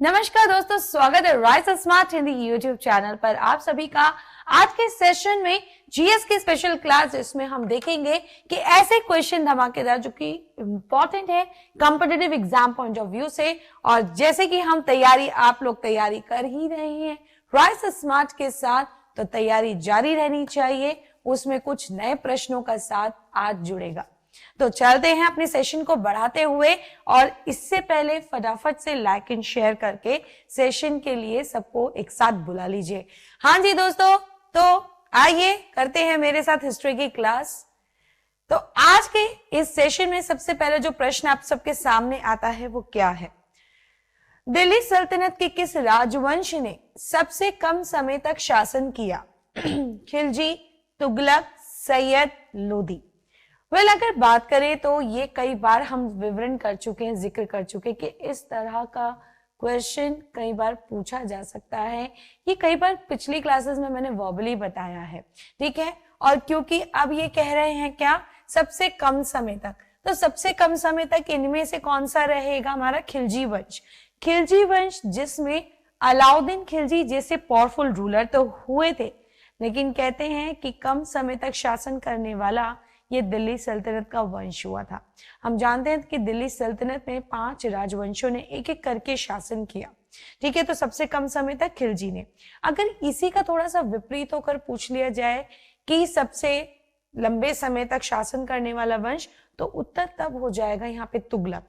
नमस्कार दोस्तों, स्वागत है rice smart Hindi YouTube channel पर आप सभी का। आज के सेशन में जीएस की स्पेशल क्लास, इसमें हम देखेंगे कि ऐसे क्वेश्चन धमाकेदार जो कि इंपॉर्टेंट है competitive exam point of view से। और जैसे कि हम आप लोग तैयारी कर ही रहे हैं राइस स्मार्ट के साथ, तो तैयारी जारी रहनी चाहिए, उसमें कुछ नए प्रश्नों का साथ आज जुड़ेगा। तो चलते हैं अपने सेशन को बढ़ाते हुए, और इससे पहले फटाफट से लाइक एंड शेयर करके सेशन के लिए सबको एक साथ बुला लीजिए। हाँ जी दोस्तों, तो आइए करते हैं मेरे साथ हिस्ट्री की क्लास। तो आज के इस सेशन में सबसे पहले जो प्रश्न आप सबके सामने आता है वो क्या है? दिल्ली सल्तनत के किस राजवंश ने सबसे कम समय तक शासन किया? खिलजी, तुगलक, सैयद, लोधी। अगर बात करें तो ये कई बार हम विवरण कर चुके हैं, जिक्र कर चुके कि इस तरह का क्वेश्चन कई बार पूछा जा सकता है। ये कई बार पिछली क्लासेस में मैंने वर्बली बताया है, ठीक है। और क्योंकि अब ये कह रहे हैं क्या, सबसे कम समय तक, तो सबसे कम समय तक इनमें से कौन सा रहेगा? हमारा खिलजी वंश। खिलजी वंश, जिसमें अलाउद्दीन खिलजी जैसे पावरफुल रूलर तो हुए थे, लेकिन कहते हैं कि कम समय तक शासन करने वाला ये दिल्ली सल्तनत का वंश हुआ था। हम जानते हैं कि दिल्ली सल्तनत में 5 राजवंशों ने एक एक करके शासन किया, ठीक है। तो सबसे कम समय तक खिलजी ने। अगर इसी का थोड़ा सा विपरीत होकर पूछ लिया जाए कि सबसे लंबे समय तक शासन करने वाला वंश, तो उत्तर तब हो जाएगा यहाँ पे तुगलक,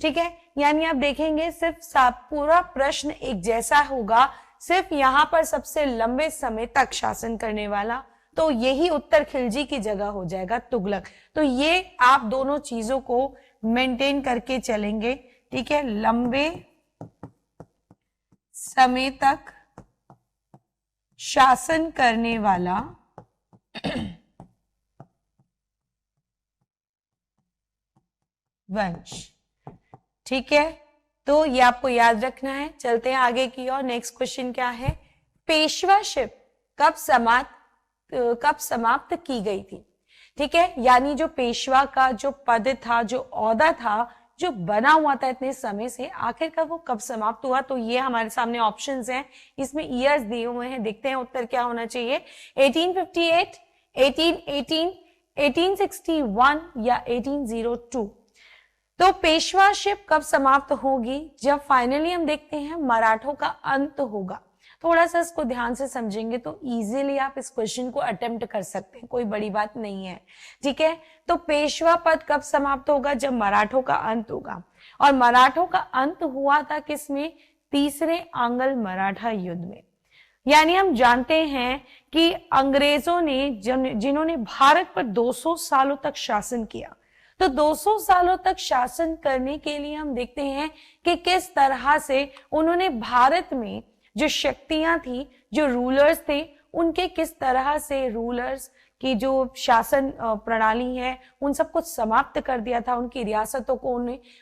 ठीक है। यानी आप देखेंगे सिर्फ पूरा प्रश्न एक जैसा होगा, सिर्फ यहाँ पर सबसे लंबे समय तक शासन करने वाला, तो यही उत्तर खिलजी की जगह हो जाएगा तुगलक। तो ये आप दोनों चीजों को मेंटेन करके चलेंगे, ठीक है। लंबे समय तक शासन करने वाला वंश, ठीक है। तो ये आपको याद रखना है। चलते हैं आगे की ओर। नेक्स्ट क्वेश्चन क्या है? पेशवाशिप कब समाप्त की गई थी? ठीक है, यानी जो पेशवा का जो पद था, जो ओहदा था, जो बना हुआ था इतने समय से, आखिरकार वो कब समाप्त हुआ? तो ये हमारे सामने ऑप्शंस हैं, इसमें ईयर्स दिए हुए हैं। देखते हैं उत्तर क्या होना चाहिए। 1858, 1818, 1861 या 1802। तो पेशवाशिप कब समाप्त होगी? जब फाइनली हम देखते हैं मराठों का अंत होगा। थोड़ा सा इसको ध्यान से समझेंगे तो इजीली आप इस क्वेश्चन को अटेम्प्ट कर सकते हैं, कोई बड़ी बात नहीं है, ठीक है। तो पेशवा पद कब समाप्त होगा? जब मराठों का अंत होगा। और मराठों का अंत हुआ था किसमें? तीसरे आंग्ल मराठा युद्ध में। यानी हम जानते हैं कि अंग्रेजों ने जिन्होंने भारत पर 200 सालों तक शासन किया, तो 200 सालों तक शासन करने के लिए हम देखते हैं कि किस तरह से उन्होंने भारत में जो शक्तियां थी, जो रूलर्स थे, उनके किस तरह से रूलर्स की जो शासन प्रणाली है उन सबको समाप्त कर दिया था। उनकी रियासतों को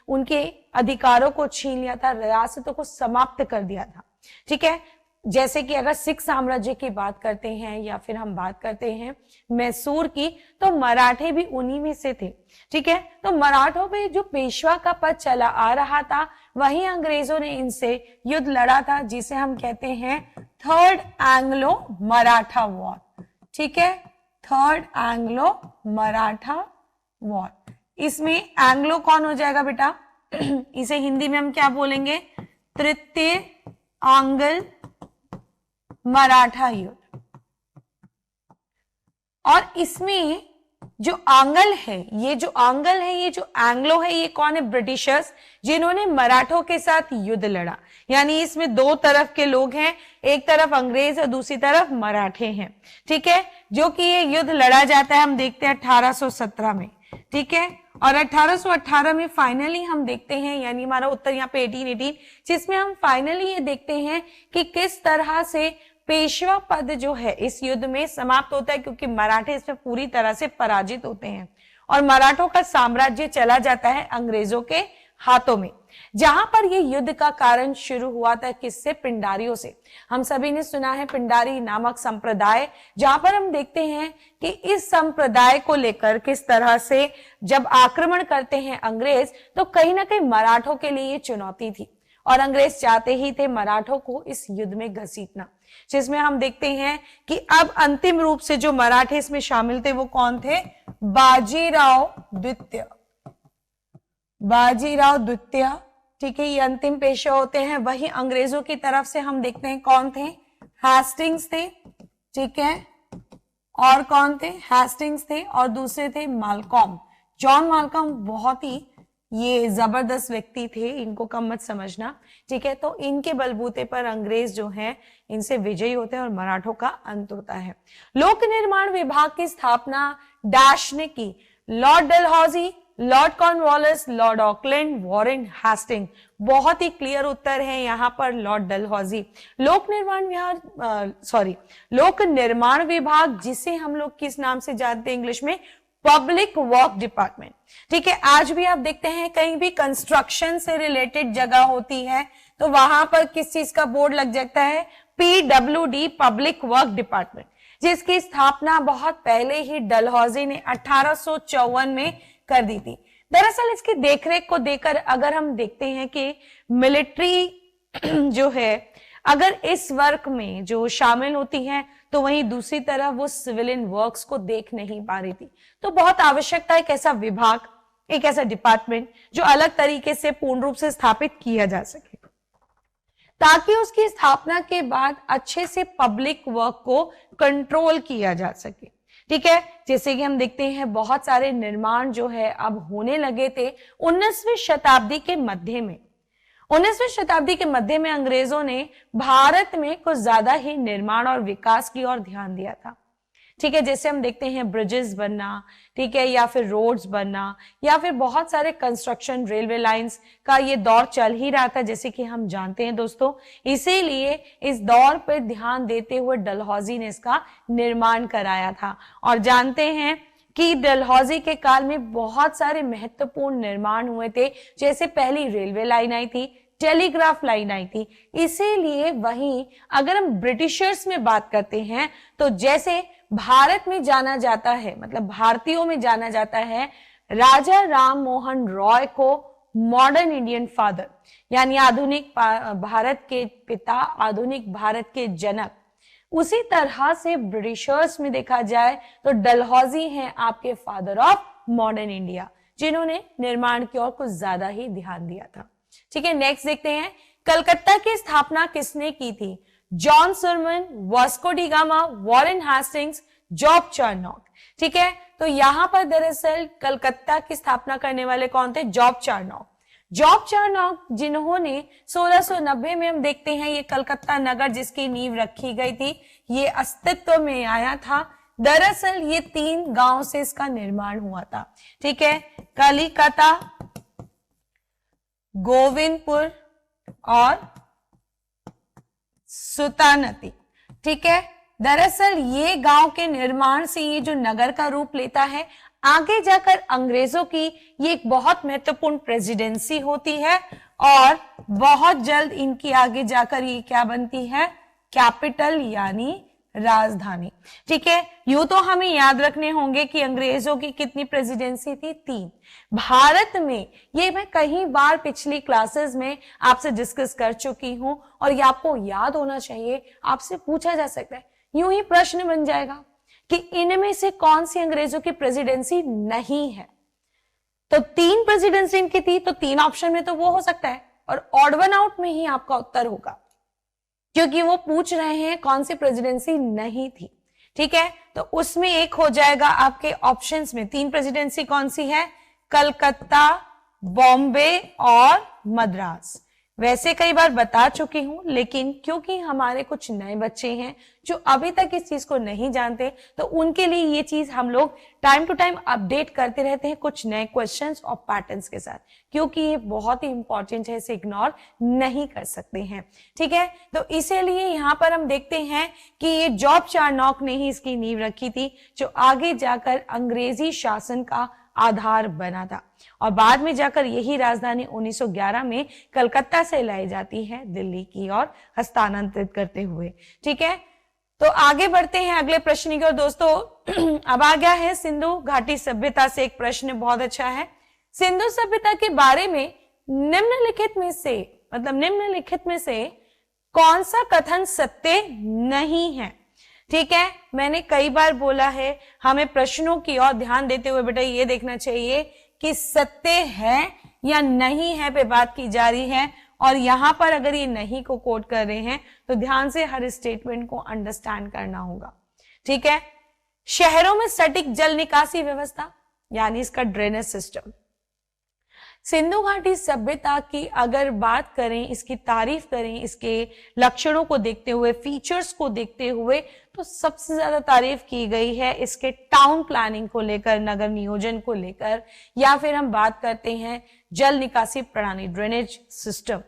उनके अधिकारों को छीन लिया था, रियासतों को समाप्त कर दिया था, ठीक है। जैसे कि अगर सिख साम्राज्य की बात करते हैं या फिर हम बात करते हैं मैसूर की, तो मराठे भी उन्हीं में से थे, ठीक है। तो मराठों पे जो पेशवा का पद चला आ रहा था, वहीं अंग्रेजों ने इनसे युद्ध लड़ा था, जिसे हम कहते हैं थर्ड एंग्लो मराठा वॉर, ठीक है। Third Anglo Maratha war. इसमें एंग्लो कौन हो जाएगा बेटा? इसे हिंदी में हम क्या बोलेंगे? तृतीय आंग्ल मराठा युद्ध। और इसमें जो आंगल है, ये जो आंगल है, ये जो एंग्लो है, ये कौन है? ब्रिटिशर्स, जिन्होंने मराठों के साथ युद्ध लड़ा। यानी इसमें दो तरफ के लोग हैं, एक तरफ अंग्रेज और दूसरी तरफ मराठे हैं, ठीक है। जो कि ये युद्ध लड़ा जाता है, हम देखते हैं 1817 में, ठीक है। और 1818 में फाइनली हम देखते हैं, यानी हमारा उत्तर यहाँ पे 1818, जिसमें हम फाइनली ये देखते हैं कि किस तरह से पेशवा पद जो है इस युद्ध में समाप्त होता है, क्योंकि मराठे इसमें पूरी तरह से पराजित होते हैं और मराठों का साम्राज्य चला जाता है अंग्रेजों के हाथों में। जहां पर ये युद्ध का कारण शुरू हुआ था किससे? पिंडारियों से। हम सभी ने सुना है पिंडारी नामक संप्रदाय, जहां पर हम देखते हैं कि इस संप्रदाय को लेकर किस तरह से जब आक्रमण करते हैं अंग्रेज, तो कहीं ना कहीं मराठों के लिए ये चुनौती थी। और अंग्रेज चाहते ही थे मराठों को इस युद्ध में घसीटना, जिसमें हम देखते हैं कि अब अंतिम रूप से जो मराठे इसमें शामिल थे वो कौन थे? बाजीराव द्वितीय। बाजीराव द्वितीय, ठीक है, ये अंतिम पेशे होते हैं। वही अंग्रेजों की तरफ से हम देखते हैं कौन थे? हेस्टिंग्स थे, ठीक है, और कौन थे? हेस्टिंग्स थे और दूसरे थे मालकॉम। जॉन मालकॉम बहुत ही ये जबरदस्त व्यक्ति थे, इनको कम मत समझना, ठीक है। तो इनके बलबूते पर अंग्रेज जो है इनसे विजयी होते हैं और मराठों का अंत होता है। लोक निर्माण विभाग की स्थापना डैश ने की? Lord Dalhousie, Lord Cornwallis, Lord Auckland, Warren Hasting. बहुत ही क्लियर उत्तर है यहाँ पर लॉर्ड डलहौजी। लोक निर्माण विभाग जिसे हम लोग किस नाम से जानते हैं इंग्लिश में? पब्लिक वर्क डिपार्टमेंट, ठीक है। आज भी आप देखते हैं कहीं भी कंस्ट्रक्शन से रिलेटेड जगह होती है तो वहां पर किस चीज का बोर्ड लग जाता है? PWD, पब्लिक वर्क डिपार्टमेंट, जिसकी स्थापना बहुत पहले ही डलहौजी ने 1854 में कर दी थी। दरअसल इसकी देखरेख को देकर अगर हम देखते हैं कि मिलिट्री जो है अगर इस वर्क में जो शामिल होती हैं तो वहीं दूसरी तरफ वो सिविलियन वर्क्स को देख नहीं पा रही थी। तो बहुत आवश्यकता है एक ऐसा विभाग, एक ऐसा डिपार्टमेंट जो अलग तरीके से पूर्ण रूप से स्थापित किया जा सके, ताकि उसकी स्थापना के बाद अच्छे से पब्लिक वर्क को कंट्रोल किया जा सके, ठीक है। जैसे कि हम देखते हैं बहुत सारे निर्माण जो है अब होने लगे थे 19वीं शताब्दी के मध्य में। 19वीं शताब्दी के मध्य में अंग्रेजों ने भारत में कुछ ज्यादा ही निर्माण और विकास की ओर ध्यान दिया था, ठीक है। जैसे हम देखते हैं ब्रिजेस बनना, ठीक है, या फिर रोड्स बनना, या फिर बहुत सारे कंस्ट्रक्शन, रेलवे लाइंस का ये दौर चल ही रहा था, जैसे कि हम जानते हैं दोस्तों। इसीलिए इस दौर पर ध्यान देते हुए डलहौजी ने इसका निर्माण कराया था। और जानते हैं कि डलहौजी के काल में बहुत सारे महत्वपूर्ण निर्माण हुए थे, जैसे पहली रेलवे लाइन आई थी, टेलीग्राफ लाइन आई थी। इसीलिए वहीं अगर हम ब्रिटिशर्स में बात करते हैं तो जैसे भारत में जाना जाता है, मतलब भारतीयों में जाना जाता है राजा राम मोहन रॉय को मॉडर्न इंडियन फादर, यानी आधुनिक भारत के पिता, आधुनिक भारत के जनक, उसी तरह से ब्रिटिशर्स में देखा जाए तो डलहौजी हैं आपके फादर ऑफ मॉडर्न इंडिया, जिन्होंने निर्माण की ओर कुछ ज्यादा ही ध्यान दिया था, ठीक है। नेक्स्ट देखते हैं, कलकत्ता की स्थापना किसने की थी? John Surman, Vasco da Gama, Warren Hastings, Job Charnock, ठीक है। तो यहां पर दरअसल कलकत्ता की स्थापना करने वाले कौन थे? Job Charnock. जॉब चार्नॉक जिन्होंने 1690 में हम देखते हैं ये कलकत्ता नगर जिसकी नींव रखी गई थी ये अस्तित्व में आया था। दरअसल ये 3 गांव से इसका निर्माण हुआ था, ठीक है, कलिकता, गोविंदपुर और सुतानती, ठीक है। दरअसल ये गांव के निर्माण से ये जो नगर का रूप लेता है, आगे जाकर अंग्रेजों की ये एक बहुत महत्वपूर्ण प्रेसिडेंसी होती है और बहुत जल्द इनकी आगे जाकर ये क्या बनती है? कैपिटल यानी राजधानी, ठीक है। यूं तो हमें याद रखने होंगे कि अंग्रेजों की कितनी प्रेसिडेंसी थी? 3। भारत में ये मैं कई बार पिछली क्लासेस में आपसे डिस्कस कर चुकी हूं और ये आपको याद होना चाहिए, आपसे पूछा जा सकता है, यूं ही प्रश्न बन जाएगा कि इनमें से कौन सी अंग्रेजों की प्रेसिडेंसी नहीं है। तो 3 प्रेसिडेंसी इनकी थी, तो 3 ऑप्शन में तो वो हो सकता है और ऑड वन आउट में ही आपका उत्तर होगा, क्योंकि वो पूछ रहे हैं कौन सी प्रेसिडेंसी नहीं थी, ठीक है। तो उसमें एक हो जाएगा आपके ऑप्शंस में 3 प्रेसिडेंसी कौन सी है? कलकत्ता, बॉम्बे और मद्रास। वैसे कई बार बता चुकी हूं, लेकिन क्योंकि हमारे कुछ नए बच्चे हैं जो अभी तक इस चीज को नहीं जानते, तो उनके लिए ये चीज हम लोग टाइम टू टाइम अपडेट करते रहते हैं कुछ नए क्वेश्चंस और पैटर्न्स के साथ, क्योंकि ये बहुत ही इंपॉर्टेंट है, इसे इग्नोर नहीं कर सकते हैं, ठीक है। तो इसीलिए यहाँ पर हम देखते हैं कि ये जॉब चार्नॉक ने ही इसकी नींव रखी थी, जो आगे जाकर अंग्रेजी शासन का आधार बना था और बाद में जाकर यही राजधानी 1911 में कलकत्ता से लाई जाती है दिल्ली की ओर हस्तांतरित करते हुए, ठीक है। तो आगे बढ़ते हैं अगले प्रश्न की ओर दोस्तों। अब आ गया है सिंधु घाटी सभ्यता से एक प्रश्न बहुत अच्छा है। सिंधु सभ्यता के बारे में निम्नलिखित में से मतलब निम्नलिखित में से कौन सा कथन सत्य नहीं है? ठीक है, मैंने कई बार बोला है हमें प्रश्नों की ओर ध्यान देते हुए बेटा ये देखना चाहिए कि सत्य है या नहीं है पे बात की जा रही है, और यहां पर अगर ये नहीं को कोट कर रहे हैं तो ध्यान से हर स्टेटमेंट को अंडरस्टैंड करना होगा। ठीक है, शहरों में सटीक जल निकासी व्यवस्था यानी इसका ड्रेनेज सिस्टम। सिंधु घाटी सभ्यता की अगर बात करें, इसकी तारीफ करें, इसके लक्षणों को देखते हुए, फीचर्स को देखते हुए, तो सबसे ज्यादा तारीफ की गई है इसके टाउन प्लानिंग को लेकर, नगर नियोजन को लेकर, या फिर हम बात करते हैं जल निकासी प्रणाली, ड्रेनेज सिस्टम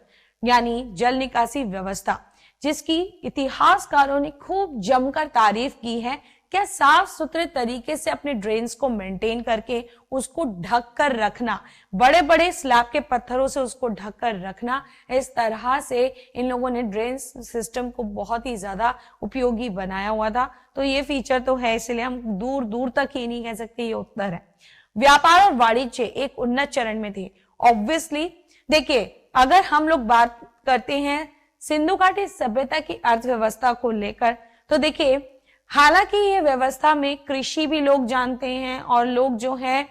यानी जल निकासी व्यवस्था, जिसकी इतिहासकारों ने खूब जमकर तारीफ की है। क्या साफ सुथरे तरीके से अपने ड्रेन्स को मेंटेन करके उसको ढक कर रखना, बड़े बड़े स्लैब के पत्थरों से उसको ढक कर रखना, इस तरह से इन लोगों ने ड्रेन सिस्टम को बहुत ही ज्यादा उपयोगी बनाया हुआ था। तो ये फीचर तो है, इसलिए हम दूर दूर तक ये नहीं कह सकते ये उत्तर है। व्यापार और वाणिज्य एक उन्नत चरण में थे। ऑब्वियसली देखिए, अगर हम लोग बात करते हैं सिंधु घाटी सभ्यता की अर्थव्यवस्था को लेकर, तो देखिए हालांकि ये व्यवस्था में कृषि भी लोग जानते हैं और लोग जो है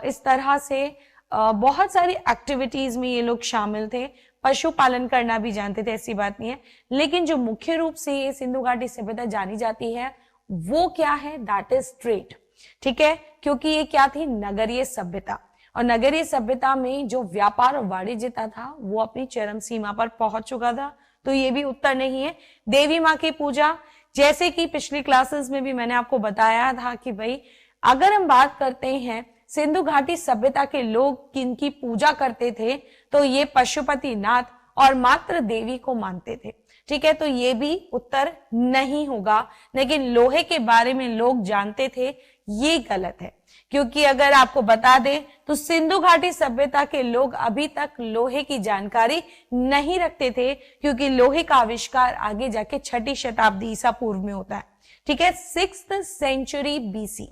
इस तरह से बहुत सारी एक्टिविटीज में ये लोग शामिल थे, पशुपालन करना भी जानते थे, ऐसी बात नहीं है। लेकिन जो मुख्य रूप से ये सिंधु घाटी सभ्यता जानी जाती है वो क्या है, दैट इज ट्रेड। ठीक है, क्योंकि ये क्या थी, नगरीय सभ्यता, और नगरीय सभ्यता में जो व्यापार और वाणिज्य था वो अपनी चरम सीमा पर पहुंच चुका था। तो ये भी उत्तर नहीं है। देवी माँ की पूजा, जैसे कि पिछली क्लासेस में भी मैंने आपको बताया था कि भाई अगर हम बात करते हैं सिंधु घाटी सभ्यता के लोग किनकी पूजा करते थे, तो ये पशुपति नाथ और मात्र देवी को मानते थे। ठीक है, तो ये भी उत्तर नहीं होगा। लेकिन लोहे के बारे में लोग जानते थे, ये गलत है, क्योंकि अगर आपको बता दें तो सिंधु घाटी सभ्यता के लोग अभी तक लोहे की जानकारी नहीं रखते थे, क्योंकि लोहे का आविष्कार आगे जाके 6ठी शताब्दी ईसा पूर्व में होता है। ठीक है, 6th century BC,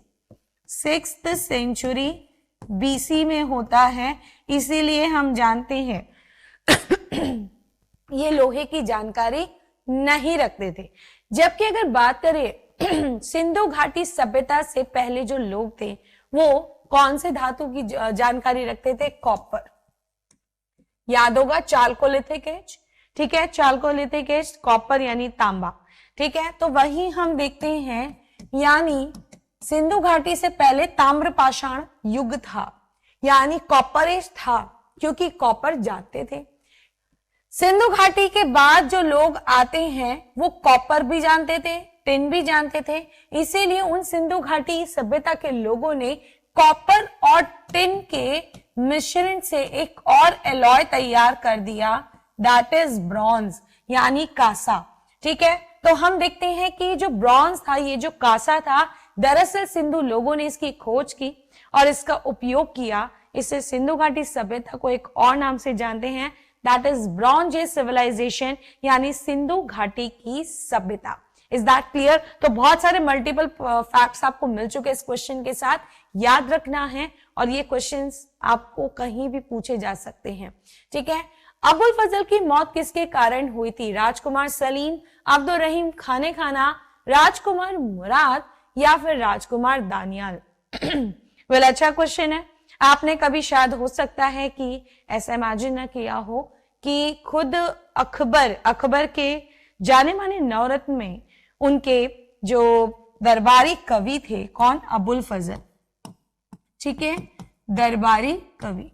6th century BC में होता है, इसीलिए हम जानते हैं ये लोहे की जानकारी नहीं रखते थे। जबकि अगर बात करें सिंधु घाटी सभ्यता से पहले जो लोग थे वो कौन से धातु की जानकारी रखते थे, कॉपर। याद होगा चाल्कोलिथिक एज। ठीक है, चाल्कोलिथिक एज, कॉपर यानी तांबा। ठीक है, तो वही हम देखते हैं, यानी सिंधु घाटी से पहले ताम्रपाषाण युग था, यानी कॉपर एज था, क्योंकि कॉपर जानते थे। सिंधु घाटी के बाद जो लोग आते हैं वो कॉपर भी जानते थे, टिन भी जानते थे, इसीलिए उन सिंधु घाटी सभ्यता के लोगों ने कॉपर और टिन के मिश्रण से एक और एलॉय तैयार कर दिया, दैट इज ब्रॉन्ज यानी कांसा। ठीक है, तो हम देखते हैं कि जो ब्रॉन्ज था, ये जो कांसा था, दरअसल सिंधु लोगों ने इसकी खोज की और इसका उपयोग किया। इससे सिंधु घाटी सभ्यता को एक और नाम से जानते हैं, that is bronze age civilisation यानी सिंधु घाटी की सभ्यता। Is that clear? तो बहुत सारे मल्टीपल फैक्ट्स आपको मिल चुके इस क्वेश्चन के साथ, याद रखना है, और ये क्वेश्चंस आपको कहीं भी पूछे जा सकते हैं। ठीक है, अबुल फजल की मौत किसके कारण हुई थी? राजकुमार सलीम, अब्दुल रहीम खाने खाना, राजकुमार मुराद या फिर राजकुमार दानियाल? वेल, अच्छा क्वेश्चन है। आपने कभी शायद हो सकता है कि ऐसा इमेजिन ना किया हो कि खुद अकबर के जाने माने नवरत्न में उनके जो दरबारी कवि थे, कौन? अबुल फजल। ठीक है, दरबारी कवि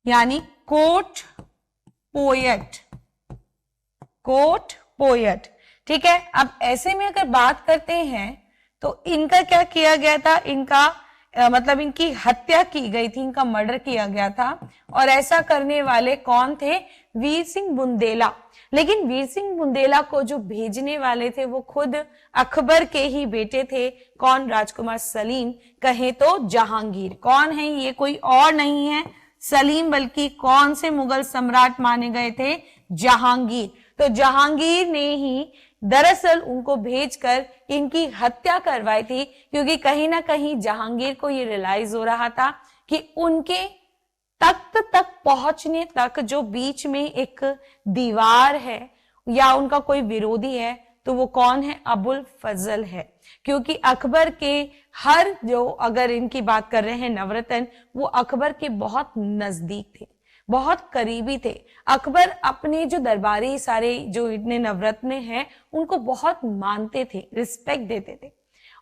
यानी कोर्ट पोएट। ठीक है, अब ऐसे में अगर बात करते हैं तो इनका क्या किया गया था, इनका मतलब इनकी हत्या की गई थी, इनका मर्डर किया गया था, और ऐसा करने वाले कौन थे? वीर सिंह बुंदेला। लेकिन वीर सिंह बुंदेला को जो भेजने वाले थे वो खुद अकबर के ही बेटे थे, कौन? राजकुमार सलीम, कहे तो जहांगीर। कौन है ये? कोई और नहीं है सलीम, बल्कि कौन से मुगल सम्राट माने गए थे? जहांगीर। तो जहांगीर ने ही दरअसल उनको भेजकर इनकी हत्या करवाई थी, क्योंकि कहीं ना कहीं जहांगीर को ये रियलाइज हो रहा था कि उनके तख्त तक पहुंचने तक जो बीच में एक दीवार है या उनका कोई विरोधी है, तो वो कौन है? अबुल फजल है। क्योंकि अकबर के हर जो, अगर इनकी बात कर रहे हैं नवरत्न, वो अकबर के बहुत नजदीक थे, बहुत करीबी थे। अकबर अपने जो दरबारी सारे जो इतने नवरत्न हैं उनको बहुत मानते थे, रिस्पेक्ट देते थे,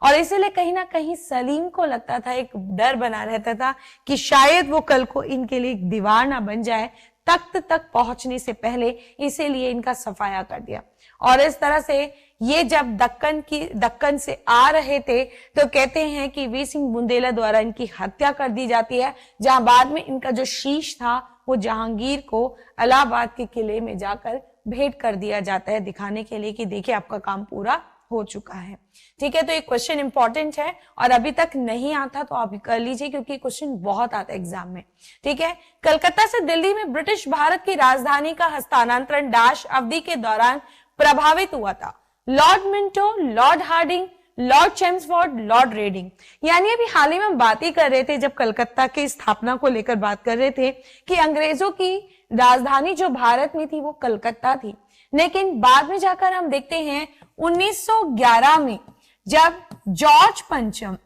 और इसीलिए कहीं ना कहीं सलीम को लगता था, एक डर बना रहता था कि शायद वो कल को इनके लिए एक दीवार ना बन जाए तख्त तक पहुंचने से पहले, इसीलिए इनका सफाया कर दिया। और इस तरह से ये जब दक्कन से आ रहे थे तो कहते हैं कि वीर सिंह बुंदेला द्वारा इनकी हत्या कर दी जाती है, जहां बाद में इनका जो शीश था वो जहांगीर को इलाहाबाद के किले में जाकर भेंट कर दिया जाता है, दिखाने के लिए कि देखिए आपका काम पूरा हो चुका है। ठीक है, तो ये क्वेश्चन इंपॉर्टेंट है और अभी तक नहीं आता तो आप कर लीजिए, क्योंकि क्वेश्चन बहुत आता है एग्जाम में। ठीक है, कलकत्ता से दिल्ली में ब्रिटिश भारत की राजधानी का हस्तांतरण डैश अवधि के दौरान प्रभावित हुआ था? Lord Minto, Lord Hardinge, Lord Chelmsford, Lord Reading. यानी अभी हाल ही में हम बात ही कर रहे थे, जब कलकत्ता की स्थापना को लेकर बात कर रहे थे कि अंग्रेजों की राजधानी जो भारत में थी वो कलकत्ता थी, लेकिन बाद में जाकर हम देखते हैं 1911 में जब जॉर्ज पंचम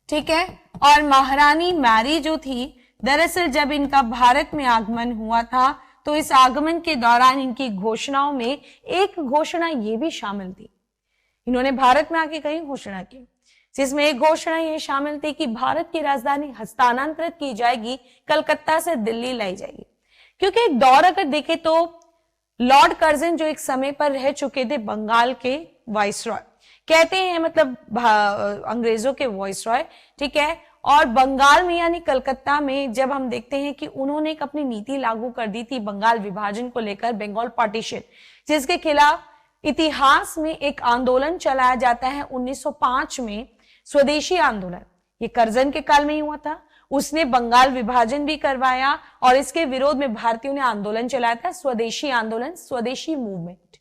ठीक है और महारानी मैरी जो थी, दरअसल जब इनका भारत में आगमन हुआ था तो इस आगमन के दौरान इनकी घोषणाओं में एक घोषणा ये भी शामिल थी, इन्होंने भारत में आके कई घोषणा की, जिसमें एक घोषणा ये शामिल थी कि भारत की राजधानी हस्तांतरित की जाएगी, कलकत्ता से दिल्ली लाई जाएगी। क्योंकि एक दौर अगर देखें तो लॉर्ड कर्जन जो एक समय पर रह चुके थे बंगाल के वाइसरॉय, कहते हैं मतलब अंग्रेजों के वाइसरॉय, ठीक है, और बंगाल में यानी कलकत्ता में जब हम देखते हैं कि उन्होंने एक अपनी नीति लागू कर दी थी बंगाल विभाजन को लेकर, बंगाल पार्टीशन, जिसके खिलाफ इतिहास में एक आंदोलन चलाया जाता है 1905 में, स्वदेशी आंदोलन। ये कर्जन के काल में ही हुआ था, उसने बंगाल विभाजन भी करवाया और इसके विरोध में भारतीयों ने आंदोलन चलाया था, स्वदेशी आंदोलन, स्वदेशी मूवमेंट।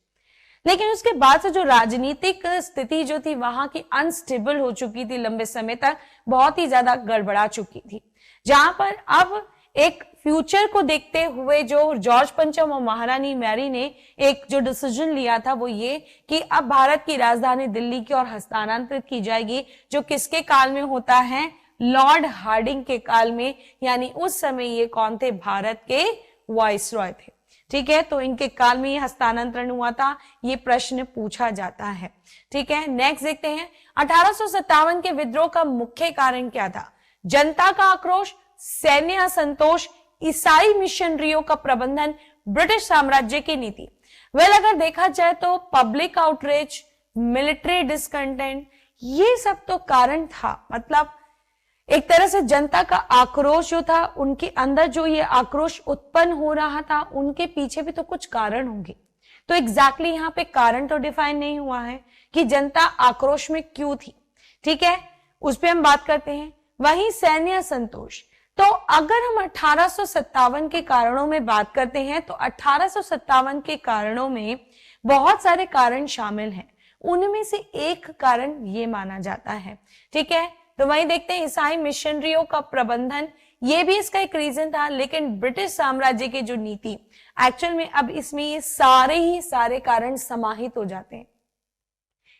लेकिन उसके बाद से जो राजनीतिक स्थिति जो थी वहां की अनस्टेबल हो चुकी थी, लंबे समय तक बहुत ही ज्यादा गड़बड़ा चुकी थी, जहां पर अब एक फ्यूचर को देखते हुए जो जॉर्ज पंचम और महारानी मैरी ने एक जो डिसीजन लिया था वो ये कि अब भारत की राजधानी दिल्ली की ओर हस्तांतरित की जाएगी, जो किसके काल में होता है? लॉर्ड हार्डिंग के काल में। यानी उस समय ये कौन थे? भारत के वाइसरॉय थे। ठीक है, तो इनके काल में ये हस्तांतरण हुआ था, ये प्रश्न पूछा जाता है। ठीक है, नेक्स्ट देखते हैं 1857 के विद्रोह का मुख्य कारण क्या था? जनता का आक्रोश, सैन्य असंतोष, ईसाई मिशनरियों का प्रबंधन, ब्रिटिश साम्राज्य की नीति। वेल अगर देखा जाए तो पब्लिक आउटरीच, मिलिट्री डिसकंटेंट, ये सब तो कारण था। मतलब एक तरह से जनता का आक्रोश जो था, उनके अंदर जो ये आक्रोश उत्पन्न हो रहा था, उनके पीछे भी तो कुछ कारण होंगे। तो एग्जैक्टली यहाँ पे कारण तो डिफाइन नहीं हुआ है कि जनता आक्रोश में क्यों थी। ठीक है, उस पर हम बात करते हैं। वहीं सैन्य असंतोष, तो अगर हम 1857 के कारणों में बात करते हैं तो 1857 के कारणों में बहुत सारे कारण शामिल हैं, उनमें से एक कारण ये माना जाता है। ठीक है, तो वहीं देखते हैं ईसाई मिशनरियों का प्रबंधन, ये भी इसका एक रीजन था। लेकिन ब्रिटिश साम्राज्य की जो नीति, एक्चुअल में अब इसमें ये सारे कारण समाहित हो जाते हैं।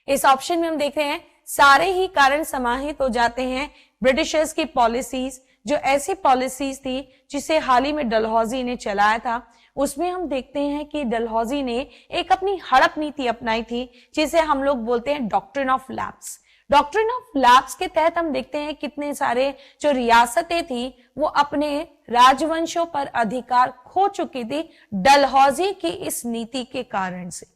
इस ऑप्शन में हम देख रहे हैं सारे ही कारण समाहित हो जाते हैं। ब्रिटिशर्स की पॉलिसीज, जो ऐसी पॉलिसीज थी जिसे हाल ही में डलहौजी ने चलाया था, उसमें हम देखते हैं कि डलहौजी ने एक अपनी हड़प नीति अपनाई थी, जिसे हम लोग बोलते हैं doctrine of lapse. Doctrine of lapse के तहत हम देखते हैं कितने सारे जो रियासतें थी वो अपने राजवंशों पर अधिकार खो चुकी थी डलहौजी की इस नीति के कारण से,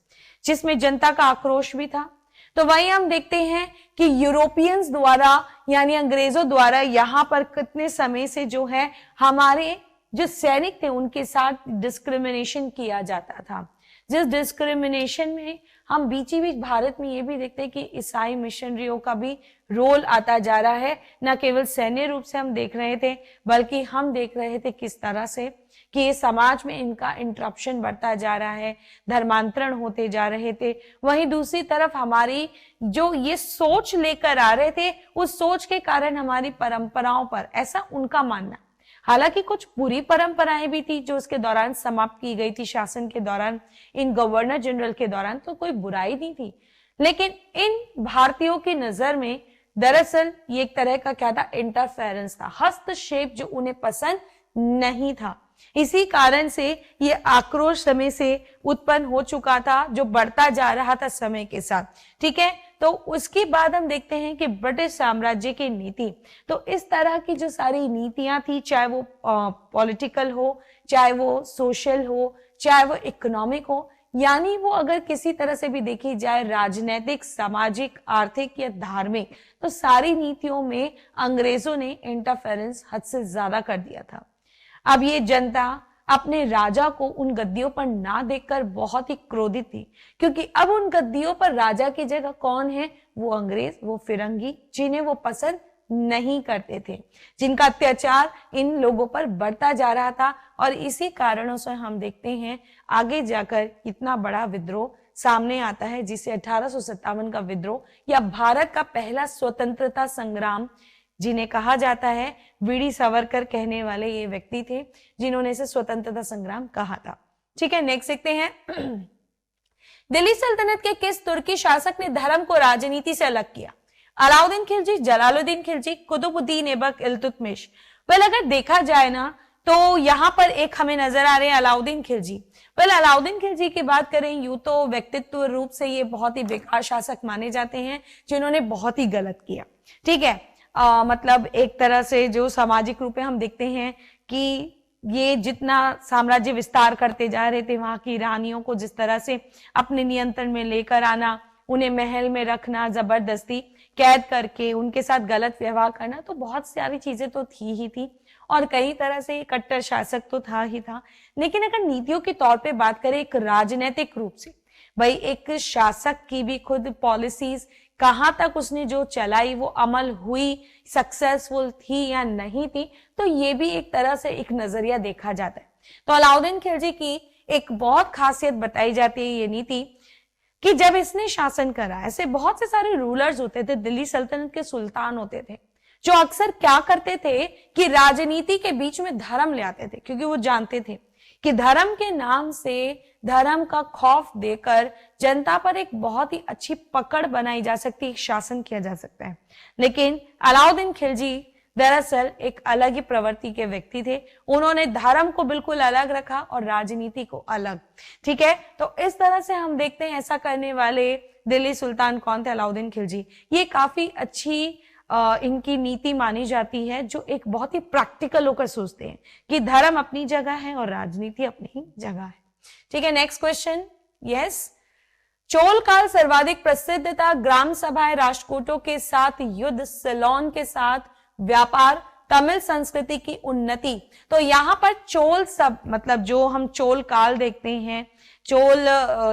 जिसमें जनता का आक्रोश भी था। तो वही हम देखते हैं कि यूरोपियंस द्वारा यानी अंग्रेजों द्वारा यहाँ पर कितने समय से जो है हमारे जो सैनिक थे उनके साथ डिस्क्रिमिनेशन किया जाता था, जिस डिस्क्रिमिनेशन में हम बीच भारत में ये भी देखते हैं कि ईसाई मिशनरियों का भी रोल आता जा रहा है। न केवल सैन्य रूप से हम देख रहे थे, बल्कि हम देख रहे थे किस तरह से कि ये समाज में इनका इंटरप्शन बढ़ता जा रहा है, धर्मांतरण होते जा रहे थे। वहीं दूसरी तरफ हमारी जो ये सोच लेकर आ रहे थे, उस सोच के कारण हमारी परंपराओं पर, ऐसा उनका मानना, हालांकि कुछ बुरी परंपराएं भी थी जो उसके दौरान समाप्त की गई थी, शासन के दौरान, इन गवर्नर जनरल के दौरान, तो कोई बुराई नहीं थी। लेकिन इन भारतीयों की नजर में दरअसल ये एक तरह का क्या था, इंटरफेरेंस था, हस्तक्षेप जो उन्हें पसंद नहीं था। इसी कारण से ये आक्रोश समय से उत्पन्न हो चुका था, जो बढ़ता जा रहा था समय के साथ। ठीक है, तो उसके बाद हम देखते हैं कि ब्रिटिश साम्राज्य की नीति, तो इस तरह की जो सारी नीतियां थी, चाहे वो पॉलिटिकल हो, चाहे वो सोशल हो, चाहे वो इकोनॉमिक हो, यानी वो अगर किसी तरह से भी देखी जाए, राजनीतिक, सामाजिक, आर्थिक या धार्मिक, तो सारी नीतियों में अंग्रेजों ने इंटरफेरेंस हद से ज्यादा कर दिया था। अब ये जनता अपने राजा को उन गद्दियों पर ना देखकर बहुत ही क्रोधित थी, क्योंकि अब उन गद्दियों पर राजा की जगह कौन है, वो अंग्रेज, वो फिरंगी, जिन्हें वो पसंद नहीं करते थे, जिनका अत्याचार इन लोगों पर बढ़ता जा रहा था। और इसी कारणों से हम देखते हैं आगे जाकर इतना बड़ा विद्रोह सामने आता है, जिसे 1857 का विद्रोह या भारत का पहला स्वतंत्रता संग्राम जिन्हें कहा जाता है, वीडी सावरकर कहने वाले ये व्यक्ति थे जिन्होंने इसे स्वतंत्रता संग्राम कहा था। ठीक है, नेक्स्ट देखते हैं। दिल्ली सल्तनत के किस तुर्की शासक ने धर्म को राजनीति से अलग किया? अलाउद्दीन खिलजी, जलालुद्दीन खिलजी, कुतुबुद्दीन ऐबक, इल्तुतमिश। अगर देखा जाए ना, तो यहाँ पर एक हमें नजर आ रहे हैं अलाउद्दीन खिलजी। अलाउद्दीन खिलजी की बात करें, यूं तो व्यक्तित्व रूप से ये बहुत ही बेकार शासक माने जाते हैं, जिन्होंने बहुत ही गलत किया। ठीक है, मतलब एक तरह से जो सामाजिक रूप में हम देखते हैं कि ये जितना साम्राज्य विस्तार करते जा रहे थे, वहां की रानियों को जिस तरह से अपने नियंत्रण में लेकर आना, उन्हें महल में रखना, जबरदस्ती कैद करके उनके साथ गलत व्यवहार करना, तो बहुत सारी चीजें तो थी ही थी, और कई तरह से कट्टर शासक तो था ही था। लेकिन अगर नीतियों के तौर पे बात करें, एक राजनीतिक रूप से, भाई एक शासक की भी खुद पॉलिसीज कहां तक उसने जो चलाई वो अमल हुई, सक्सेसफुल थी या नहीं थी, तो ये भी एक तरह से एक नजरिया देखा जाता है। तो अलाउद्दीन खिलजी की एक बहुत खासियत बताई जाती है ये नीति, कि जब इसने शासन करा, ऐसे बहुत से सारे रूलर्स होते थे, दिल्ली सल्तनत के सुल्तान होते थे, जो अक्सर क्या करते थे कि राजनीति के बीच में धर्म ले आते थे, क्योंकि वो जानते थे कि धर्म के नाम से, धर्म का खौफ देकर जनता पर एक बहुत ही अच्छी पकड़ बनाई जा सकती है, शासन किया जा सकता है। लेकिन अलाउद्दीन खिलजी दरअसल एक अलग ही प्रवृत्ति के व्यक्ति थे। उन्होंने धर्म को बिल्कुल अलग रखा और राजनीति को अलग। ठीक है, तो इस तरह से हम देखते हैं ऐसा करने वाले दिल्ली सुल्तान कौन थे? अलाउद्दीन खिलजी। ये काफी अच्छी इनकी नीति मानी जाती है, जो एक बहुत ही प्रैक्टिकल होकर सोचते हैं कि धर्म अपनी जगह है और राजनीति अपनी जगह है। ठीक है, नेक्स्ट क्वेश्चन। यस, चोल काल सर्वाधिक प्रसिद्ध था। ग्राम सभाएं, राष्ट्रकूटों के साथ युद्ध, सिलोन के साथ व्यापार, तमिल संस्कृति की उन्नति। तो यहाँ पर चोल सब, मतलब जो हम चोल काल देखते हैं, चोल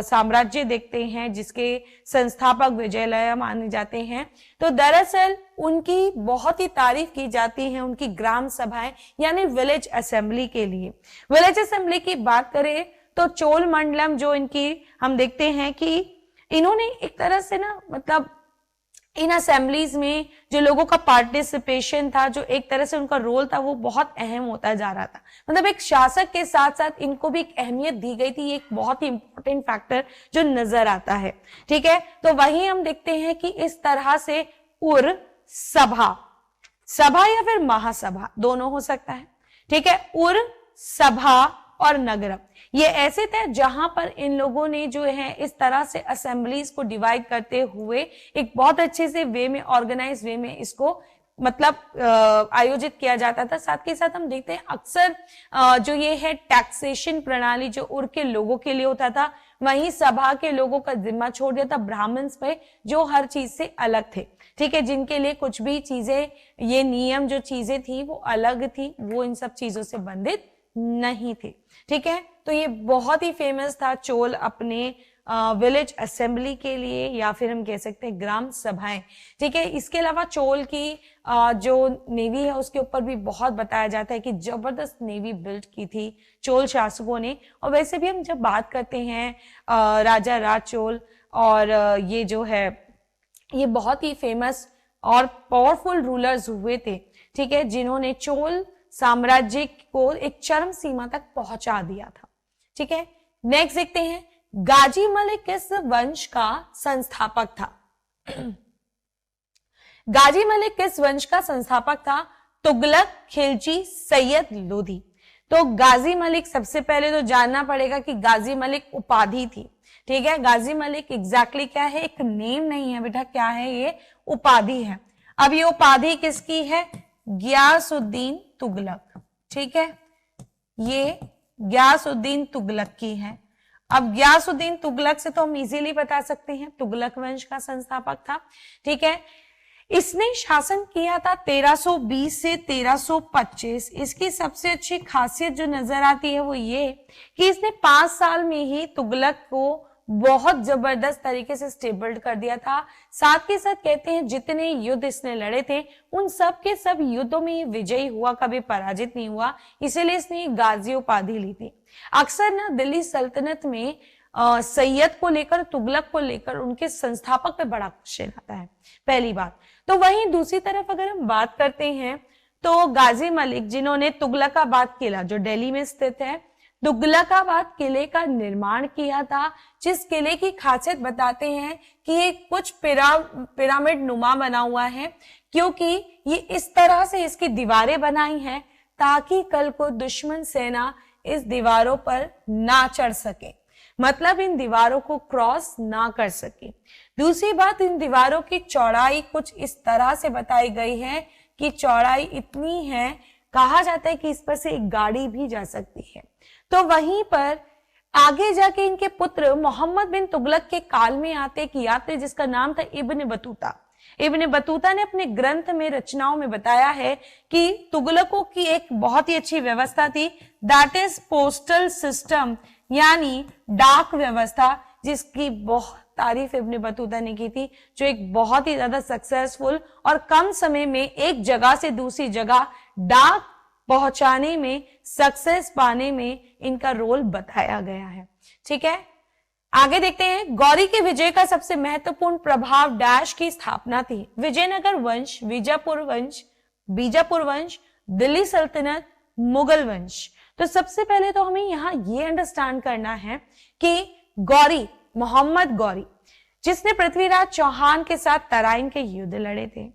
साम्राज्य देखते हैं, जिसके संस्थापक विजयलया माने जाते हैं, तो दरअसल उनकी बहुत ही तारीफ की जाती है उनकी ग्राम सभाएं यानी विलेज असेंबली के लिए। विलेज असेंबली की बात करें तो चोल मंडलम जो इनकी हम देखते हैं कि इन्होंने एक तरह से ना, मतलब इन असेंबलीज में जो लोगों का पार्टिसिपेशन था, जो एक तरह से उनका रोल था, वो बहुत अहम होता जा रहा था। मतलब एक शासक के साथ साथ इनको भी एक अहमियत दी गई थी, एक बहुत ही इंपॉर्टेंट फैक्टर जो नजर आता है। ठीक है, तो वहीं हम देखते हैं कि इस तरह से उर सभा, सभा या फिर महासभा दोनों हो सकता है। ठीक है, उर सभा और नगरम, ये ऐसे थे जहां पर इन लोगों ने जो है इस तरह से असेंबलीज को डिवाइड करते हुए एक बहुत अच्छे से वे में, ऑर्गेनाइज वे में इसको मतलब आयोजित किया जाता था। साथ के साथ हम देखते हैं अक्सर जो ये है टैक्सेशन प्रणाली जो उर के लोगों के लिए होता था, वहीं सभा के लोगों का जिम्मा छोड़ दिया था ब्राह्मण्स पे, जो हर चीज से अलग थे। ठीक है, जिनके लिए कुछ भी चीजें, ये नियम जो चीजें थी वो अलग थी, वो इन सब चीजों से बंधित नहीं थे। ठीक है, तो ये बहुत ही फेमस था चोल अपने विलेज असेंबली के लिए, या फिर हम कह सकते हैं ग्राम सभाएं। ठीक है, इसके अलावा चोल की जो नेवी है उसके ऊपर भी बहुत बताया जाता है कि जबरदस्त नेवी बिल्ड की थी चोल शासकों ने। और वैसे भी हम जब बात करते हैं राजा राज चोल, और ये जो है ये बहुत ही फेमस और पावरफुल रूलर्स हुए थे। ठीक है, जिन्होंने चोल साम्राज्य को एक चरम सीमा तक पहुंचा दिया था। ठीक है, नेक्स्ट देखते हैं, गाजी मलिक किस वंश का संस्थापक था? गाजी मलिक किस वंश का संस्थापक था? तुगलक, खिलजी, सैयद लोधी। तो गाजी मलिक सबसे पहले तो जानना पड़ेगा कि गाजी मलिक उपाधि थी। ठीक है, गाजी मलिक एग्जैक्टली क्या है? एक नेम नहीं है बेटा, क्या है ये? उपाधि है। अब ये उपाधि किसकी है? गियासुद्दीन तुगलक। ठीक है, ये गियासुद्दीन तुगलक की है। अब गियासुद्दीन तुगलक से तो हम इजीली बता सकते हैं तुगलक वंश का संस्थापक था। ठीक है, इसने शासन किया था 1320 से 1325। इसकी सबसे अच्छी खासियत जो नजर आती है वो ये कि इसने 5 साल में ही तुगलक को बहुत जबरदस्त तरीके से स्टेबल कर दिया था। साथ के साथ कहते हैं जितने युद्ध इसने लड़े थे उन सब के सब युद्धों में ये विजयी हुआ, कभी पराजित नहीं हुआ, इसीलिए इसने गाजी उपाधि ली थी। अक्सर ना दिल्ली सल्तनत में सैयद को लेकर, तुगलक को लेकर उनके संस्थापक पे बड़ा क्वेश्चन आता है, पहली बात। तो वहीं दूसरी तरफ अगर हम बात करते हैं तो गाजी मलिक जिन्होंने तुगलकाबाद किला जो दिल्ली में स्थित है, तुगलकाबाद किले का निर्माण किया था, जिस किले की खासियत बताते हैं कि ये कुछ पिरामिड नुमा बना हुआ है, क्योंकि ये इस तरह से इसकी दीवारें बनाई हैं ताकि कल को दुश्मन सेना इस दीवारों पर ना चढ़ सके, मतलब इन दीवारों को क्रॉस ना कर सके। दूसरी बात, इन दीवारों की चौड़ाई कुछ इस तरह से बताई गई है कि चौड़ाई इतनी है, कहा जाता है कि इस पर से एक गाड़ी भी जा सकती है। तो वहीं पर आगे जाके इनके पुत्र मोहम्मद बिन तुगलक के काल में आते एक यात्री जिसका नाम था इब्न बतूता। इब्न बतूता ने अपने ग्रंथ में, रचनाओं में बताया है कि तुगलकों की एक बहुत ही अच्छी व्यवस्था थी, दैट इज पोस्टल सिस्टम, यानी डाक व्यवस्था, जिसकी बहुत तारीफ इब्न बतूता ने की थी, जो एक बहुत ही ज्यादा सक्सेसफुल और कम समय में एक जगह से दूसरी जगह डाक पहुंचाने में, सक्सेस पाने में इनका रोल बताया गया है। ठीक है, आगे देखते हैं, गौरी के विजय का सबसे महत्वपूर्ण प्रभाव डैश की स्थापना थी? विजयनगर वंश, बीजापुर वंश, दिल्ली सल्तनत, मुगल वंश। तो सबसे पहले तो हमें यहाँ ये अंडरस्टैंड करना है कि गौरी, मोहम्मद गौरी, जिसने पृथ्वीराज चौहान के साथ तराइन के युद्ध लड़े थे।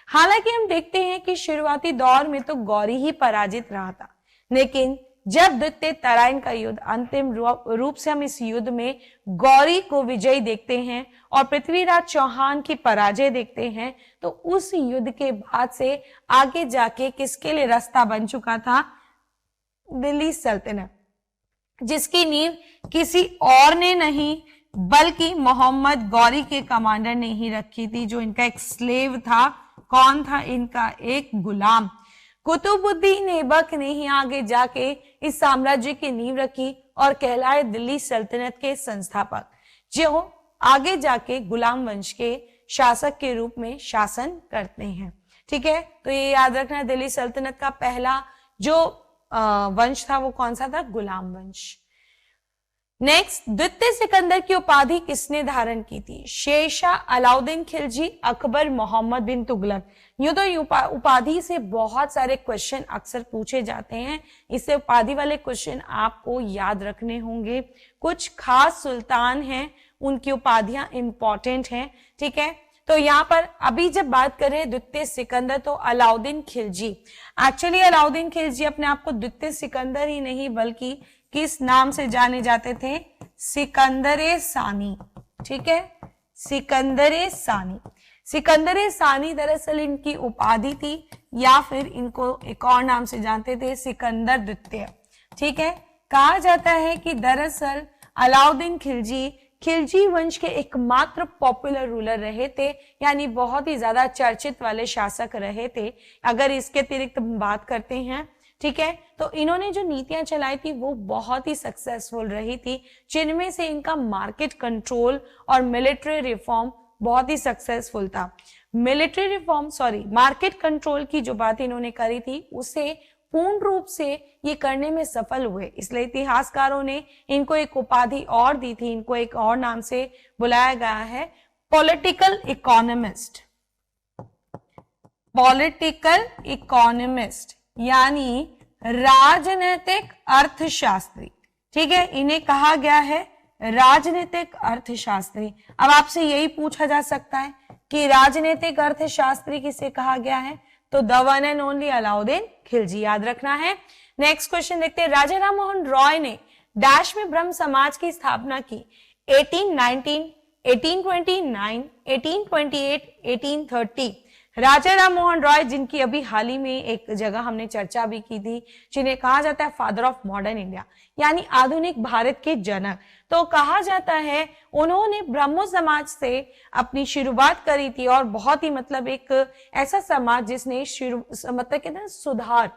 हालांकि हम देखते हैं कि शुरुआती दौर में तो गौरी ही पराजित रहा था, लेकिन जब द्वितीय तराइन का युद्ध, अंतिम रूप से हम इस युद्ध में गौरी को विजयी देखते हैं और पृथ्वीराज चौहान की पराजय देखते हैं, तो उस युद्ध के बाद से आगे जाके किसके लिए रास्ता बन चुका था? दिल्ली सल्तनत, जिसकी नींव किसी और ने नहीं बल्कि मोहम्मद गौरी के कमांडर ने ही रखी थी, जो इनका एक स्लेव था। कौन था? इनका एक गुलाम। कुतुबुद्दीन ऐबक ने ही आगे जाके इस साम्राज्य की नींव रखी और कहलाए दिल्ली सल्तनत के संस्थापक, जो आगे जाके गुलाम वंश के शासक के रूप में शासन करते हैं। ठीक है, तो ये याद रखना, दिल्ली सल्तनत का पहला जो वंश था वो कौन सा था? गुलाम वंश। नेक्स्ट, द्वितीय सिकंदर की उपाधि किसने धारण की थी? शेरशाह, अलाउद्दीन खिलजी, अकबर, मोहम्मद बिन तुगलक। यूं तो उपाधि से बहुत सारे क्वेश्चन अक्सर पूछे जाते हैं, इससे उपाधि वाले क्वेश्चन आपको याद रखने होंगे। कुछ खास सुल्तान हैं, उनकी उपाधियां इंपॉर्टेंट हैं। ठीक है, तो यहाँ पर अभी जब बात करें द्वितीय सिकंदर, तो अलाउद्दीन खिलजी, एक्चुअली अलाउद्दीन खिलजी अपने आप को द्वितीय सिकंदर ही नहीं बल्कि किस नाम से जाने जाते थे? सिकंदरे सानी। ठीक है, सिकंदरे सानी। सिकंदरे सानी दरअसल इनकी उपाधि थी, या फिर इनको एक और नाम से जानते थे, सिकंदर द्वितीय। ठीक है, कहा जाता है कि दरअसल अलाउद्दीन खिलजी वंश के एकमात्र पॉपुलर रूलर रहे थे, यानी बहुत ही ज्यादा चर्चित वाले शासक रहे थे। अगर इसके अतिरिक्त बात करते हैं, ठीक है, तो इन्होंने जो नीतियां चलाई थी वो बहुत ही सक्सेसफुल रही थी, जिनमें से इनका मार्केट कंट्रोल और मिलिट्री रिफॉर्म बहुत ही सक्सेसफुल था। मार्केट कंट्रोल की जो बात इन्होंने करी थी उसे पूर्ण रूप से ये करने में सफल हुए, इसलिए इतिहासकारों ने इनको एक उपाधि और दी थी, इनको एक और नाम से बुलाया गया है, पॉलिटिकल इकोनॉमिस्ट। यानी राजनीतिक अर्थशास्त्री। ठीक है, इन्हें कहा गया है राजनीतिक अर्थशास्त्री। अब आपसे यही पूछा जा सकता है कि राजनीतिक अर्थशास्त्री किसे कहा गया है, तो the one and only Alauddin Khilji, याद रखना है। नेक्स्ट क्वेश्चन देखते हैं, राजा राम मोहन रॉय ने डैश में ब्रह्म समाज की स्थापना की, 1819, 1829, 1828, 1830। राजा राम मोहन रॉय, जिनकी अभी हाल ही में एक जगह हमने चर्चा भी की थी, जिन्हें कहा जाता है फादर ऑफ मॉडर्न इंडिया, यानी आधुनिक भारत के जनक, तो कहा जाता है उन्होंने ब्रह्मो समाज से अपनी शुरुआत करी थी। और बहुत ही मतलब एक ऐसा समाज जिसने मतलब कहते हैं सुधार,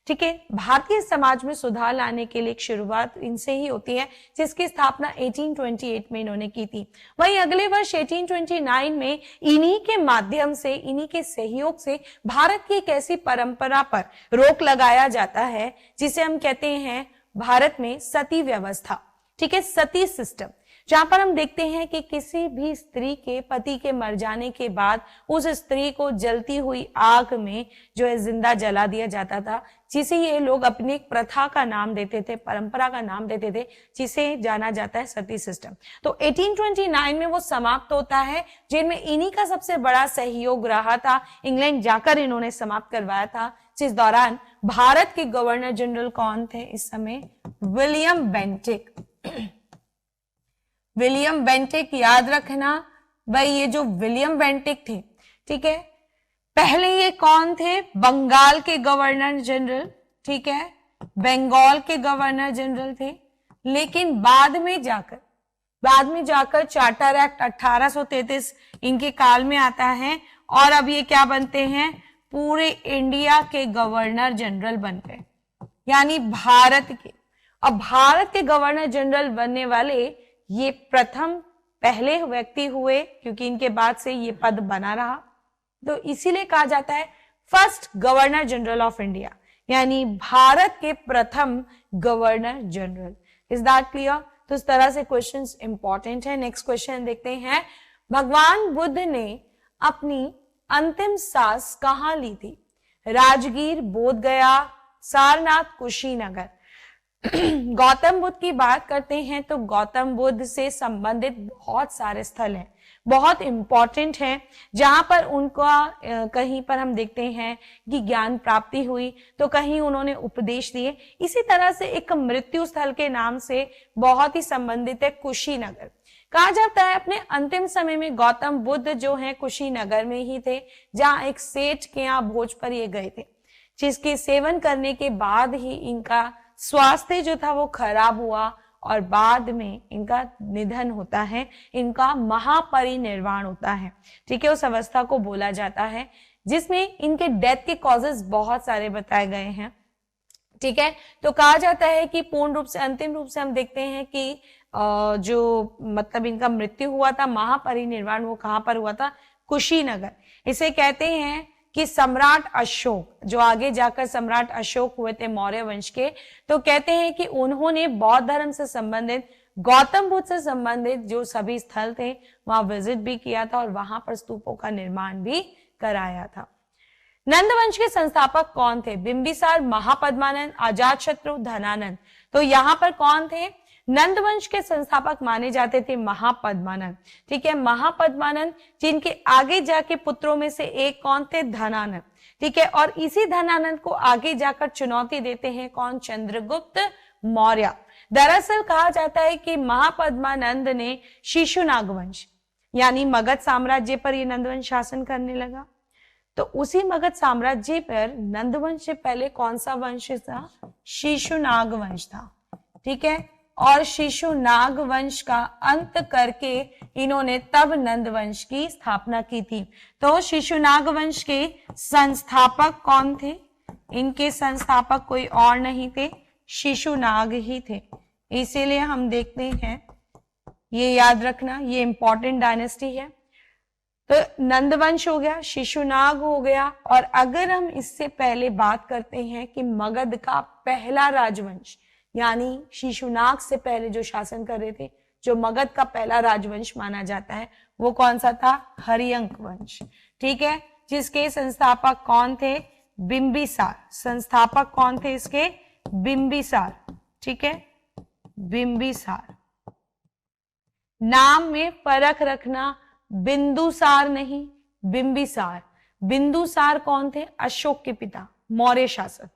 ठीक है, भारतीय समाज में सुधार लाने के लिए एक शुरुआत इनसे ही होती है, जिसकी स्थापना 1828 में इन्होंने की थी। वहीं अगले वर्ष 1829 में इन्हीं के माध्यम से, इन्हीं के सहयोग से भारत की एक ऐसी परंपरा पर रोक लगाया जाता है जिसे हम कहते हैं भारत में सती व्यवस्था। ठीक है, सती सिस्टम, जहां पर हम देखते हैं कि किसी भी स्त्री के पति के मर जाने के बाद उस स्त्री को जलती हुई आग में जो है जिंदा जला दिया जाता था, जिसे ये लोग अपनी एक प्रथा का नाम देते थे, परंपरा का नाम देते थे, जिसे जाना जाता है सती सिस्टम। तो 1829 में वो समाप्त होता है, जिनमें इन्हीं का सबसे बड़ा सहयोग रहा था। इंग्लैंड जाकर इन्होंने समाप्त करवाया था, जिस दौरान भारत के गवर्नर जनरल कौन थे इस समय, विलियम बेंटिक। विलियम बेंटिक, याद रखना भाई, ये जो विलियम बेंटिक थे, ठीक है, पहले ये कौन थे, बंगाल के गवर्नर जनरल, ठीक है, बंगाल के गवर्नर जनरल थे। लेकिन बाद में जाकर चार्टर एक्ट 1833 इनके काल में आता है, और अब ये क्या बनते हैं, पूरे इंडिया के गवर्नर जनरल बन गए, यानी भारत के। अब भारत के गवर्नर जनरल बनने वाले ये प्रथम पहले व्यक्ति हुए, क्योंकि इनके बाद से ये पद बना रहा, तो इसीलिए कहा जाता है first governor general of India, यानी भारत के प्रथम governor general. Is that clear? तो इस तरह से क्वेश्चंस इंपॉर्टेंट है। नेक्स्ट क्वेश्चन देखते हैं, भगवान बुद्ध ने अपनी अंतिम सांस कहां ली थी, राजगीर, बोध गया, सारनाथ, कुशीनगर। गौतम बुद्ध की बात करते हैं तो गौतम बुद्ध से संबंधित बहुत सारे स्थल हैं, बहुत इंपॉर्टेंट हैं, जहां पर उनका कहीं पर हम देखते हैं कि ज्ञान प्राप्ति हुई, तो कहीं उन्होंने उपदेश दिए। इसी तरह से एक मृत्यु स्थल के नाम से बहुत ही संबंधित है कुशीनगर। कहा जाता है अपने अंतिम समय में गौतम बुद्ध जो है कुशीनगर में ही थे, जहां एक सेठ के यहाँ भोज पर ये गए थे, जिसके सेवन करने के बाद ही इनका स्वास्थ्य जो था वो खराब हुआ और बाद में इनका निधन होता है, इनका महापरिनिर्वाण होता है। ठीक है, उस अवस्था को बोला जाता है जिसमें इनके डेथ के कॉजेस बहुत सारे बताए गए हैं। ठीक है, तो कहा जाता है कि पूर्ण रूप से, अंतिम रूप से हम देखते हैं कि जो मतलब इनका मृत्यु हुआ था, महापरिनिर्वाण, वो कहां पर हुआ था, कुशीनगर। इसे कहते हैं कि सम्राट अशोक, जो आगे जाकर सम्राट अशोक हुए थे मौर्य वंश के, तो कहते हैं कि उन्होंने बौद्ध धर्म से संबंधित, गौतम बुद्ध से संबंधित जो सभी स्थल थे वहां विजिट भी किया था और वहां पर स्तूपों का निर्माण भी कराया था। नंद वंश के संस्थापक कौन थे, बिंबिसार, महापद्मानंद, अजातशत्रु, धनानंद। तो यहाँ पर कौन थे, नंद वंश के संस्थापक माने जाते थे महापद्मानंद। ठीक है, महापद्मानंद, जिनके आगे जाके पुत्रों में से एक कौन थे, धनानंद। ठीक है, और इसी धनानंद को आगे जाकर चुनौती देते हैं कौन, चंद्रगुप्त मौर्य। दरअसल कहा जाता है कि महापद्मानंद ने शिशुनाग वंश यानी मगध साम्राज्य पर ये नंदवंश शासन करने लगा, तो उसी मगध साम्राज्य पर नंदवंश से पहले कौन सा वंश था, शिशुनाग वंश था। ठीक है, और शिशुनाग वंश का अंत करके इन्होंने तब नंद वंश की स्थापना की थी। तो शिशुनाग वंश के संस्थापक कौन थे, इनके संस्थापक कोई और नहीं थे, शिशुनाग ही थे। इसीलिए हम देखते हैं, ये याद रखना, ये इंपॉर्टेंट डायनेस्टी है। तो नंदवंश हो गया, शिशुनाग हो गया, और अगर हम इससे पहले बात करते हैं कि मगध का पहला राजवंश, यानी शिशुनाग से पहले जो शासन कर रहे थे, जो मगध का पहला राजवंश माना जाता है, वो कौन सा था, हरियंक वंश। ठीक है, जिसके संस्थापक कौन थे, बिंबिसार। संस्थापक कौन थे इसके? बिंबिसार। ठीक है, बिंबिसार। नाम में फर्क रखना, बिंदुसार नहीं, बिंबिसार। बिंदुसार कौन थे? अशोक के पिता, मौर्य शासक।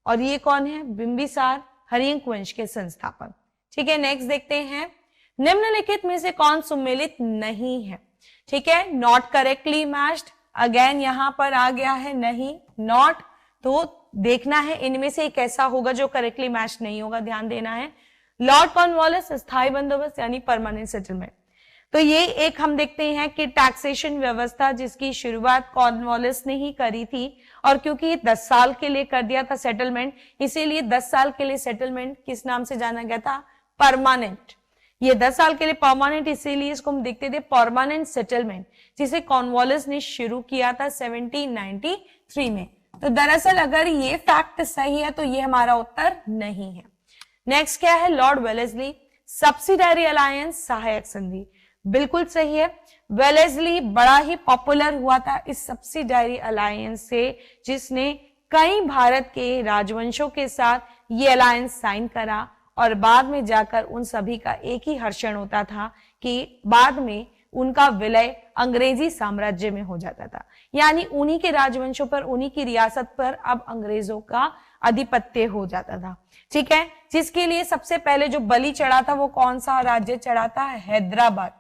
और ये कौन है? बिंबिसार, हर्यंक वंश के संस्थापक। ठीक है, नेक्स्ट देखते हैं, निम्नलिखित में से कौन सुमेलित नहीं है? ठीक है, नॉट करेक्टली मैच्ड, अगेन यहां पर आ गया है नहीं, नॉट। तो देखना है इनमें से कैसा होगा जो करेक्टली मैच नहीं होगा, ध्यान देना है। लॉर्ड कॉर्नवालिस, स्थायी बंदोबस्त यानी परमानेंट सेटलमेंट। तो ये एक हम देखते हैं कि टैक्सेशन व्यवस्था जिसकी शुरुआत कॉर्नवालिस ने ही करी थी, और क्योंकि ये 10 साल के लिए कर दिया था सेटलमेंट, इसीलिए 10 साल के लिए सेटलमेंट किस नाम से जाना गया था? परमानेंट। ये 10 साल के लिए परमानेंट, इसीलिए इसको हम देखते थे परमानेंट सेटलमेंट, जिसे कॉर्नवालिस ने शुरू किया था 1793 में। तो दरअसल अगर ये फैक्ट सही है तो ये हमारा उत्तर नहीं है। नेक्स्ट क्या है? लॉर्ड वेलेस्ली, सब्सिडायरी अलायंस, सहायक संधि। बिल्कुल सही है, वेलेस्ली बड़ा ही पॉपुलर हुआ था इस सब्सिडायरी अलायंस से, जिसने कई भारत के राजवंशों के साथ ये अलायंस साइन करा, और बाद में जाकर उन सभी का एक ही हर्षण होता था कि बाद में उनका विलय अंग्रेजी साम्राज्य में हो जाता था, यानी उन्हीं के राजवंशों पर, उन्हीं की रियासत पर अब अंग्रेजों का आधिपत्य हो जाता था। ठीक है, जिसके लिए सबसे पहले जो बलि चढ़ा था वो कौन सा राज्य चढ़ा था? हैदराबाद।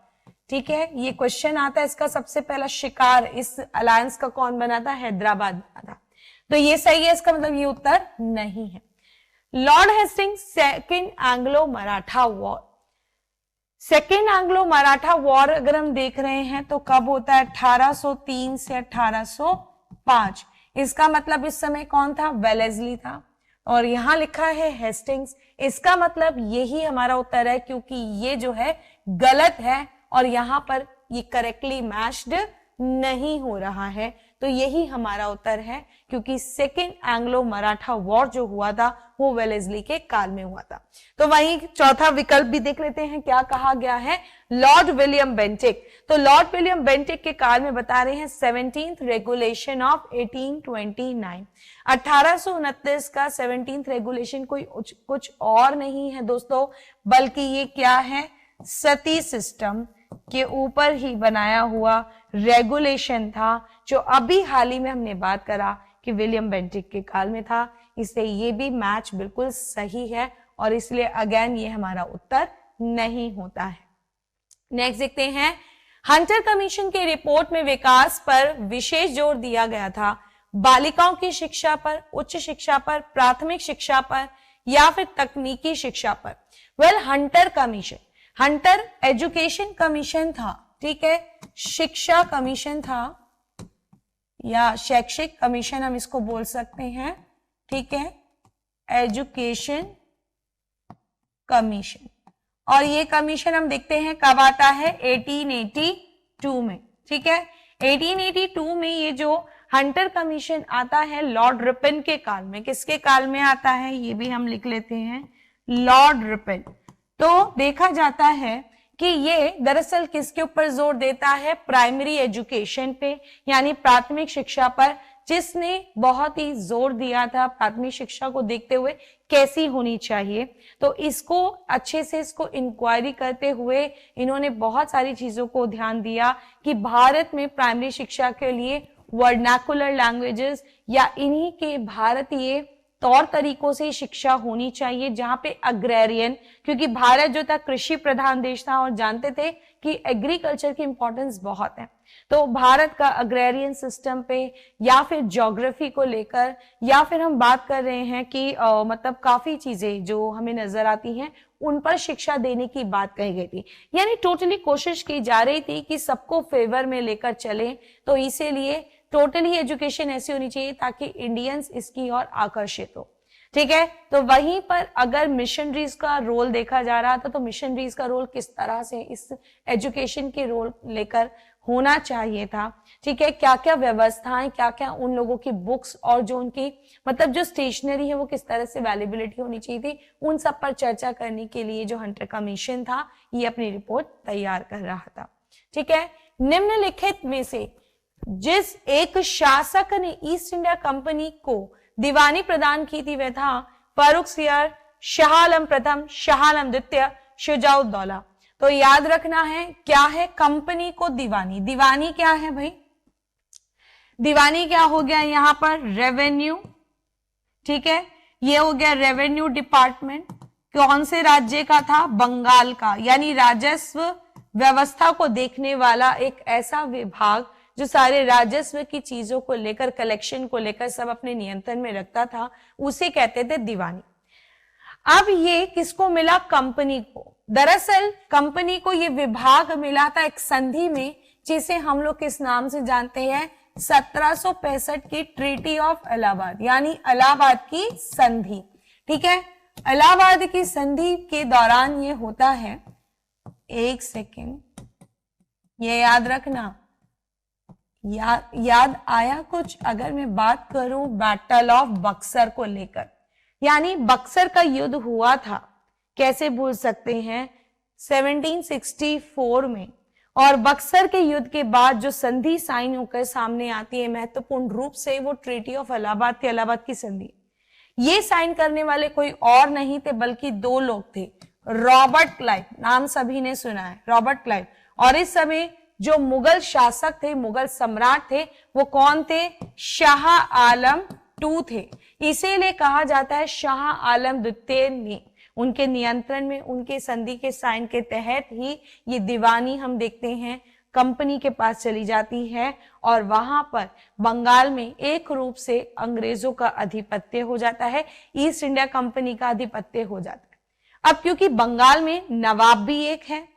ठीक है, ये क्वेश्चन आता है, इसका सबसे पहला शिकार इस अलायंस का कौन बना था? हैदराबाद बना था। तो ये सही है, इसका मतलब ये उत्तर नहीं है। Lord Hastings, second Anglo Maratha war. Second Anglo Maratha war अगर हम देख रहे हैं तो कब होता है? 1803 से 1805। इसका मतलब इस समय कौन था? वेलेस्ली था, और यहां लिखा है हेस्टिंग्स। इसका मतलब यही हमारा उत्तर है, क्योंकि ये जो है गलत है और यहां पर ये करेक्टली मैच्ड नहीं हो रहा है। तो यही हमारा उत्तर है, क्योंकि सेकेंड एंग्लो मराठा वॉर जो हुआ था वो वेलेस्ली के काल में हुआ था। तो वहीं चौथा विकल्प भी देख लेते हैं, क्या कहा गया है? Lord William Bentinck. तो लॉर्ड विलियम बेंटिक के काल में बता रहे हैं 17th रेगुलेशन ऑफ 1829। 1829 का 17th रेगुलेशन कोई कुछ और नहीं है दोस्तों, बल्कि ये क्या है? सती सिस्टम के ऊपर ही बनाया हुआ रेगुलेशन था, जो अभी हाल ही में हमने बात करा कि विलियम बेंटिक के काल में था। इसलिए ये भी मैच बिल्कुल सही है, और इसलिए अगेन ये हमारा उत्तर नहीं होता है। नेक्स्ट देखते हैं, हंटर कमीशन की रिपोर्ट में विकास पर विशेष जोर दिया गया था। बालिकाओं की शिक्षा पर, उच्च शिक्षा पर, प्राथमिक शिक्षा पर, या फिर तकनीकी शिक्षा पर? Hunter commission, Hunter education commission था। ठीक है, शिक्षा कमीशन था या शैक्षिक कमीशन हम इसको बोल सकते हैं। ठीक है, एजुकेशन कमीशन। और ये कमीशन हम देखते हैं कब आता है? 1882 में। ठीक है, 1882 में ये जो हंटर कमीशन आता है लॉर्ड रिपन के काल में। किसके काल में आता है? ये भी हम लिख लेते हैं, लॉर्ड रिपन। तो देखा जाता है कि ये दरअसल किसके ऊपर जोर देता है? प्राइमरी एजुकेशन पे, यानी प्राथमिक शिक्षा पर, जिसने बहुत ही जोर दिया था प्राथमिक शिक्षा को देखते हुए कैसी होनी चाहिए। तो इसको अच्छे से इसको इंक्वायरी करते हुए इन्होंने बहुत सारी चीजों को ध्यान दिया कि भारत में प्राइमरी शिक्षा के लिए वर्नाकुलर लैंग्वेजेस या इन्हीं के भारतीय तौर तरीकों से शिक्षा होनी चाहिए, जहां पे अग्रेरियन, क्योंकि भारत जो था कृषि प्रधान देश था और जानते थे कि एग्रीकल्चर की इंपॉर्टेंस बहुत है। तो भारत का अग्रेरियन सिस्टम पे, या फिर ज्योग्राफी को लेकर, या फिर हम बात कर रहे हैं कि मतलब काफी चीजें जो हमें नजर आती हैं उन पर शिक्षा देने की बात कही गई थी। यानी टोटली कोशिश की जा रही थी कि सबको फेवर में लेकर चले। तो इसीलिए टोटली एजुकेशन ऐसी होनी चाहिए ताकि इंडियंस इसकी ओर आकर्षित हो। ठीक है, तो वहीं पर अगर मिशनरीज का रोल देखा जा रहा था, तो मिशनरीज का रोल किस तरह से इस एजुकेशन के रोल लेकर होना चाहिए था। ठीक है, क्या क्या व्यवस्थाएं, क्या क्या उन लोगों की बुक्स और जो उनकी मतलब जो स्टेशनरी है वो किस तरह से अवेलेबिलिटी होनी चाहिए थी, उन सब पर चर्चा करने के लिए जो हंटर कमीशन था ये अपनी रिपोर्ट तैयार कर रहा था। ठीक है, निम्नलिखित में से जिस एक शासक ने ईस्ट इंडिया कंपनी को दीवानी प्रदान की थी वह था फर्रुखसियार, शाह आलम प्रथम, शाह आलम द्वितीय, शुजाउद्दौला। तो याद रखना है क्या है कंपनी को दीवानी। दीवानी क्या है भाई? दीवानी क्या हो गया यहां पर? रेवेन्यू, ठीक है, ये हो गया रेवेन्यू डिपार्टमेंट। कौन से राज्य का था? बंगाल का। यानी राजस्व व्यवस्था को देखने वाला एक ऐसा विभाग जो सारे राजस्व की चीजों को लेकर, कलेक्शन को लेकर सब अपने नियंत्रण में रखता था, उसे कहते थे दीवानी। अब ये किसको मिला? कंपनी को। दरअसल कंपनी को ये विभाग मिला था एक संधि में, जिसे हम लोग किस नाम से जानते हैं? 1765 की ट्रीटी ऑफ इलाहाबाद, यानी इलाहाबाद की संधि। ठीक है, इलाहाबाद की संधि के दौरान ये होता है, एक सेकेंड, ये याद रखना। याद आया कुछ? अगर मैं बात करूं बैटल ऑफ बक्सर को लेकर, यानी बक्सर का युद्ध हुआ था, कैसे भूल सकते हैं, 1764 में। और बक्सर के युद्ध के बाद जो संधि साइन होकर सामने आती है महत्वपूर्ण रूप से, वो ट्रीटी ऑफ इलाहाबाद थी, इलाहाबाद की संधि। ये साइन करने वाले कोई और नहीं थे बल्कि दो लोग थे, रॉबर्ट क्लाइव, नाम सभी ने सुना है, रॉबर्ट क्लाइव। और इस समय जो मुगल शासक थे, मुगल सम्राट थे, वो कौन थे? शाह आलम II थे। इसीलिए कहा जाता है शाह आलम द्वितीय ने उनके नियंत्रण में, उनके संधि के साइन के तहत ही ये दीवानी हम देखते हैं कंपनी के पास चली जाती है, और वहां पर बंगाल में एक रूप से अंग्रेजों का आधिपत्य हो जाता है, ईस्ट इंडिया कंपनी का आधिपत्य हो जाता है। अब क्योंकि बंगाल में नवाब भी एक है,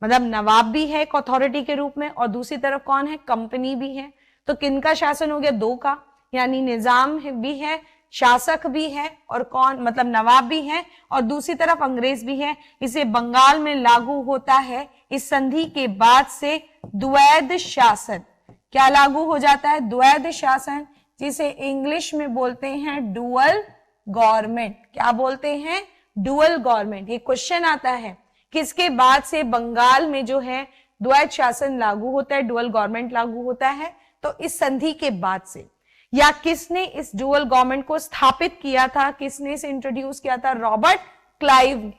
मतलब नवाब भी है एक अथॉरिटी के रूप में, और दूसरी तरफ कौन है? कंपनी भी है। तो किनका शासन हो गया? दो का, यानी निजाम भी है, शासक भी है, और कौन, मतलब नवाब भी है, और दूसरी तरफ अंग्रेज भी है। इसे बंगाल में लागू होता है इस संधि के बाद से द्वैध शासन। क्या लागू हो जाता है? द्वैध शासन, जिसे इंग्लिश में बोलते हैं डुअल गवर्नमेंट। क्या बोलते हैं? Dual government. ये क्वेश्चन आता है किसके बाद से बंगाल में जो है द्वैध शासन लागू होता है, डुअल गवर्नमेंट लागू होता है? तो इस संधि के बाद से। या किसने इस डुअल गवर्नमेंट को स्थापित किया था, किसने इसे इंट्रोड्यूस किया था? रॉबर्ट क्लाइव ने।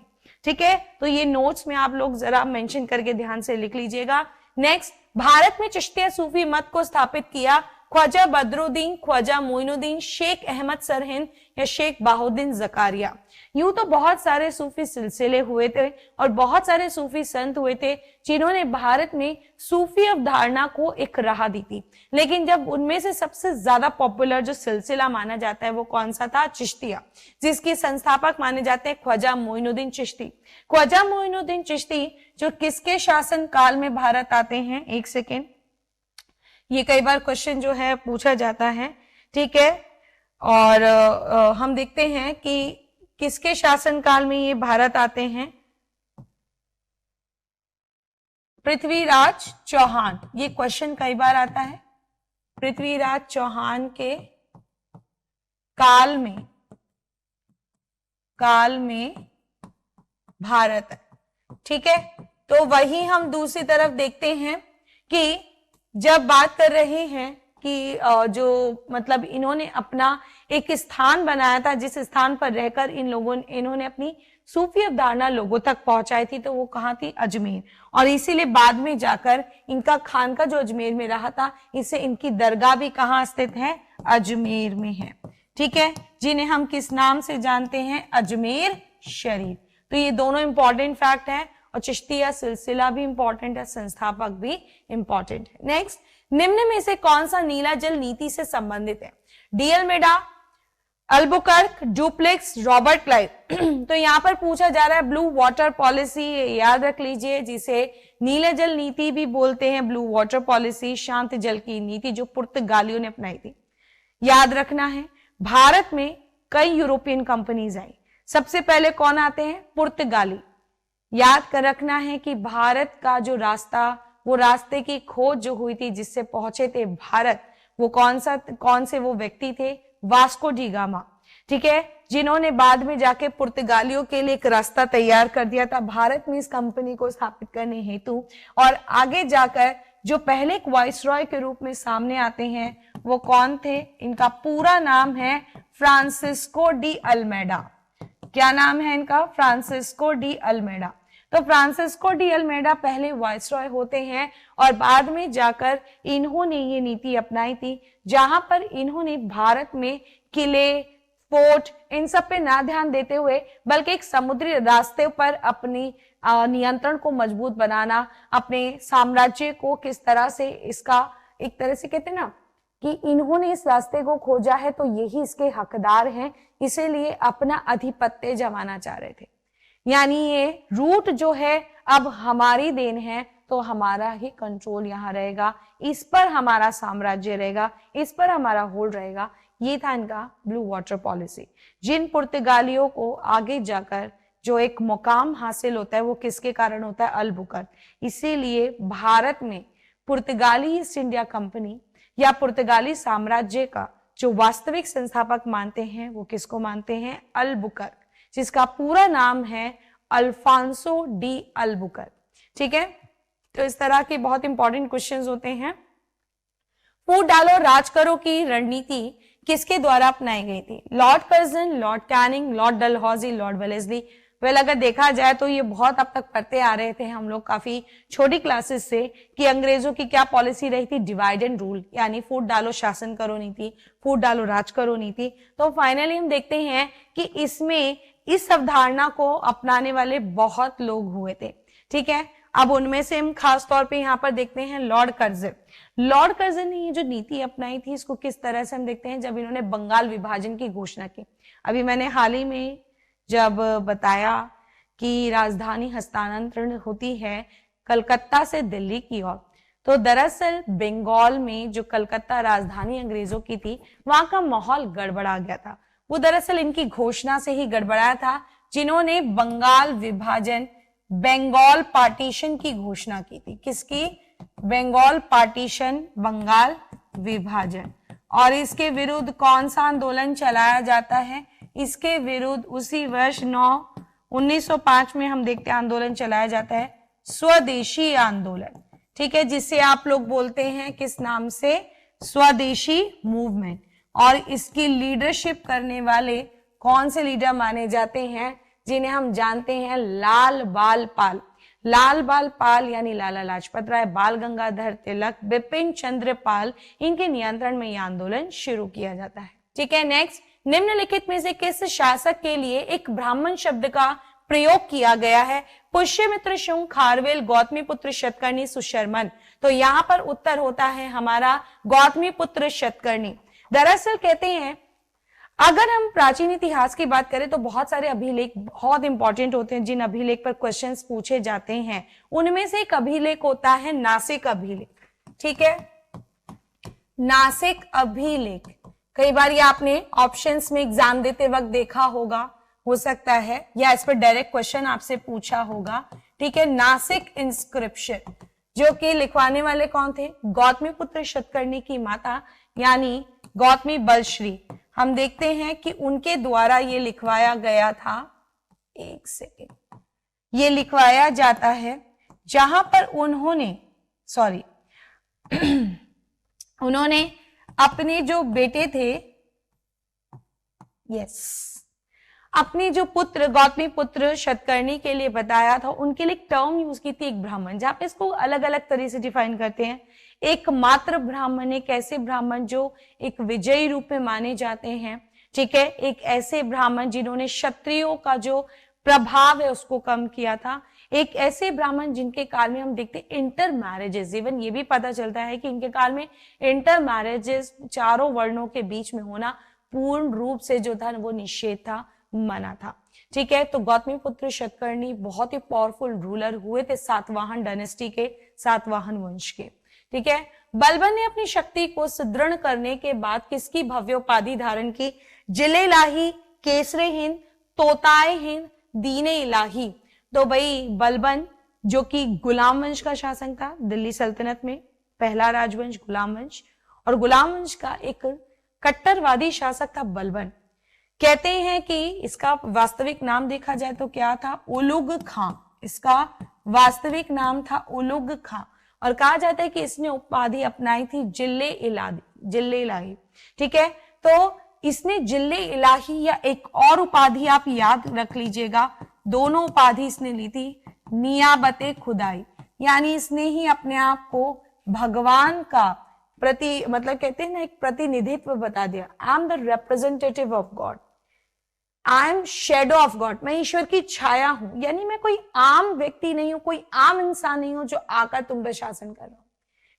ठीक है, तो ये नोट्स में आप लोग जरा मेंशन करके ध्यान से लिख लीजिएगा। नेक्स्ट, भारत में चिश्तिया सूफी मत को स्थापित किया ख्वाजा बदरुद्दीन, ख्वाजा मोइनुद्दीन, शेख अहमद सरहिंद या शेख बहाउद्दीन जकारिया। यूं तो बहुत सारे सूफी सिलसिले हुए थे और बहुत सारे सूफी संत हुए थे जिन्होंने भारत में सूफी अवधारणा को एक राह दी थी, लेकिन जब उनमें से सबसे ज्यादा पॉपुलर जो सिलसिला माना जाता है वो कौन सा था? चिश्तिया, जिसके संस्थापक माने जाते हैं ख्वाजा मोइनुद्दीन चिश्ती। ख्वाजा मोइनुद्दीन चिश्ती जो किसके शासन काल में भारत आते हैं? एक सेकेंड, ये कई बार क्वेश्चन जो है पूछा जाता है, ठीक है, और हम देखते हैं कि किसके शासनकाल में ये भारत आते हैं? पृथ्वीराज चौहान। ये क्वेश्चन कई बार आता है। पृथ्वीराज चौहान के काल में भारत है। ठीक है, तो वही हम दूसरी तरफ देखते हैं कि जब बात कर रहे हैं कि जो मतलब इन्होंने अपना एक स्थान बनाया था जिस स्थान पर रहकर इन्होंने अपनी सूफी अवधारणा लोगों तक पहुंचाई थी, तो वो कहाँ थी? अजमेर। और इसीलिए बाद में जाकर इनका खानका जो अजमेर में रहा था, इससे इनकी दरगाह भी कहाँ स्थित है? अजमेर में है। ठीक है, जिन्हें हम किस नाम से जानते हैं? अजमेर शरीफ। तो ये दोनों इंपॉर्टेंट फैक्ट है, और चिश्तिया सिलसिला भी इंपॉर्टेंट है, संस्थापक भी इंपॉर्टेंट है। नेक्स्ट, निम्न में से कौन सा नीला जल नीति से संबंधित है? डीएलमेडा, अल्बुकर्क, डुप्लेक्स, रॉबर्ट क्लाइव। तो यहां पर पूछा जा रहा है ब्लू वाटर पॉलिसी, याद रख लीजिए, जिसे नीला जल नीति भी बोलते हैं। ब्लू वाटर पॉलिसी शांत जल की नीति जो पुर्तगालियों ने अपनाई थी। याद रखना है, भारत में कई यूरोपियन कंपनीज आई। सबसे पहले कौन आते हैं? पुर्तगाली। याद कर रखना है कि भारत का जो रास्ता, वो रास्ते की खोज जो हुई थी जिससे पहुंचे थे भारत, वो कौन से वो व्यक्ति थे? Vasco da gamma. ठीक है, जिन्होंने बाद में जाके पुर्तगालियों के लिए एक रास्ता तैयार कर दिया था भारत में इस कंपनी को स्थापित करने हेतु, और आगे जाकर जो पहले एक वाइसरॉय के रूप में सामने आते हैं वो कौन थे? इनका पूरा नाम है फ्रांसिस्को डी अल्मेडा। क्या नाम है इनका? Francisco de Almeida. तो फ्रांसिस्को डी अल्मेडा पहले वाइसरॉय होते हैं और बाद में जाकर इन्होंने ये नीति अपनाई थी जहां पर इन्होंने भारत में किले, फोर्ट, इन सब पे ना ध्यान देते हुए बल्कि एक समुद्री रास्ते पर अपनी नियंत्रण को मजबूत बनाना, अपने साम्राज्य को किस तरह से इसका एक तरह से कहते हैं ना कि इन्होंने इस रास्ते को खोजा है तो यही इसके हकदार हैं, इसीलिए अपना आधिपत्य जमाना चाह रहे थे। यानी ये रूट जो है अब हमारी देन है, तो हमारा ही कंट्रोल यहाँ रहेगा, इस पर हमारा साम्राज्य रहेगा, इस पर हमारा होल्ड रहेगा। ये था इनका ब्लू वाटर पॉलिसी। जिन पुर्तगालियों को आगे जाकर जो एक मुकाम हासिल होता है वो किसके कारण होता है? अल्बुकर्क। इसीलिए भारत में पुर्तगाली ईस्ट इंडिया कंपनी या पुर्तगाली साम्राज्य का जो वास्तविक संस्थापक मानते हैं वो किसको मानते हैं? अल्बुकर्क, जिसका पूरा नाम है अल्फांसो डी अल्बुकर्क। ठीक है, तो इस तरह के बहुत इंपॉर्टेंट क्वेश्चंस होते हैं। फूट डालो राज करो की रणनीति किसके द्वारा अपनाई गई थी? Lord Curzon, Lord Canning, Lord Dalhousie, Lord Wellesley. Well अगर देखा जाए तो ये बहुत अब तक पढ़ते आ रहे थे हम लोग काफी छोटी क्लासेस से कि अंग्रेजों की क्या पॉलिसी रही थी? डिवाइड एंड रूल, यानी फूट डालो शासन करो नीति, फूट डालो राज करो नीति। तो फाइनली हम देखते हैं कि इसमें इस अवधारणा को अपनाने वाले बहुत लोग हुए थे। ठीक है, अब उनमें से हम खास तौर पे यहाँ पर देखते हैं लॉर्ड कर्जन। लॉर्ड कर्जन ने ये जो नीति अपनाई थी इसको किस तरह से हम देखते हैं जब इन्होंने बंगाल विभाजन की घोषणा की। अभी मैंने हाल ही में जब बताया कि राजधानी हस्तांतरण होती है कलकत्ता से दिल्ली की ओर, तो दरअसल बंगाल में जो कलकत्ता राजधानी अंग्रेजों की थी वहां का माहौल गड़बड़ा गया था। वो दरअसल इनकी घोषणा से ही गड़बड़ाया था, जिन्होंने बंगाल विभाजन, बंगाल पार्टीशन की घोषणा की थी। किसकी? बंगाल पार्टीशन, बंगाल विभाजन। और इसके विरुद्ध कौन सा आंदोलन चलाया जाता है? इसके विरुद्ध उसी वर्ष 1905 में हम देखते हैं आंदोलन चलाया जाता है स्वदेशी आंदोलन। ठीक है, जिसे आप लोग बोलते हैं किस नाम से? स्वदेशी मूवमेंट। और इसकी लीडरशिप करने वाले कौन से लीडर माने जाते हैं? जिन्हें हम जानते हैं लाल बाल पाल। लाल बाल पाल यानी लाला लाजपत राय, बाल गंगाधर तिलक, बिपिन चंद्र पाल, इनके नियंत्रण में यह आंदोलन शुरू किया जाता है। ठीक है, नेक्स्ट, निम्नलिखित में से किस शासक के लिए एक ब्राह्मण शब्द का प्रयोग किया गया है? पुष्यमित्र शुंग, खारवेल, गौतमीपुत्र शतकर्णी, सुशर्मन। तो यहाँ पर उत्तर होता है हमारा गौतमीपुत्र शतकर्णी। दरअसल कहते हैं अगर हम प्राचीन इतिहास की बात करें तो बहुत सारे अभिलेख बहुत इंपॉर्टेंट होते हैं, जिन अभिलेख पर क्वेश्चंस पूछे जाते हैं उनमें से एक अभिलेख होता है नासिक अभिलेख। ठीक है, नासिक अभिलेख कई बार ये आपने ऑप्शंस में एग्जाम देते वक्त देखा होगा, हो सकता है, या इस पर डायरेक्ट क्वेश्चन आपसे पूछा होगा। ठीक है, नासिक इंस्क्रिप्शन, जो कि लिखवाने वाले कौन थे? गौतमीपुत्र शतकर्णी की माता यानी गौतमी बलश्री। हम देखते हैं कि उनके द्वारा ये लिखवाया गया था, एक सेकेंड, ये लिखवाया जाता है जहां पर उन्होंने अपने जो बेटे थे, अपने जो पुत्र गौतमी पुत्र शतकर्णी के लिए बताया था, उनके लिए एक टर्म यूज की थी, एक ब्राह्मण, जहां पे इसको अलग अलग तरह से डिफाइन करते हैं। एक मात्र ब्राह्मण, एक ऐसे ब्राह्मण जो एक विजयी रूप में माने जाते हैं। ठीक है, एक ऐसे ब्राह्मण जिन्होंने क्षत्रियों का जो प्रभाव है उसको कम किया था। एक ऐसे ब्राह्मण जिनके काल में हम देखते इंटर मैरिजेस, इवन ये भी पता चलता है कि इनके काल में इंटर मैरिजेस चारों वर्णों के बीच में होना पूर्ण रूप से जो था वो निषेध था, मना था। ठीक है, तो गौतमीपुत्र शतकर्णी बहुत ही पावरफुल रूलर हुए थे सातवाहन डायनेस्टी के, सातवाहन वंश के। ठीक है, बलबन ने अपनी शक्ति को सुदृढ़ करने के बाद किसकी भव्य उपाधि धारण की? जिले इलाही, केसरे हिंद, तोताए हिंद, दीने इलाही। तो भाई बलबन जो कि गुलाम वंश का शासक था, दिल्ली सल्तनत में पहला राजवंश गुलाम वंश, और गुलाम वंश का एक कट्टरवादी शासक था बलबन। कहते हैं कि इसका वास्तविक नाम देखा जाए तो क्या था? उलुग खां। इसका वास्तविक नाम था उलुग खां। और कहा जाता है कि इसने उपाधि अपनाई थी जिल्ले इलाही। ठीक है, तो इसने जिल्ले इलाही या एक और उपाधि आप याद रख लीजिएगा, दोनों उपाधि इसने ली थी नियाबते खुदाई, यानी इसने ही अपने आप को भगवान का प्रति मतलब कहते हैं ना एक प्रतिनिधित्व बता दिया। I am the representative of God, I am shadow of God, मैं ईश्वर की छाया हूं, यानी मैं कोई आम व्यक्ति नहीं हूं, कोई आम इंसान नहीं हूं जो आकर तुम पे शासन कर रहा हूं।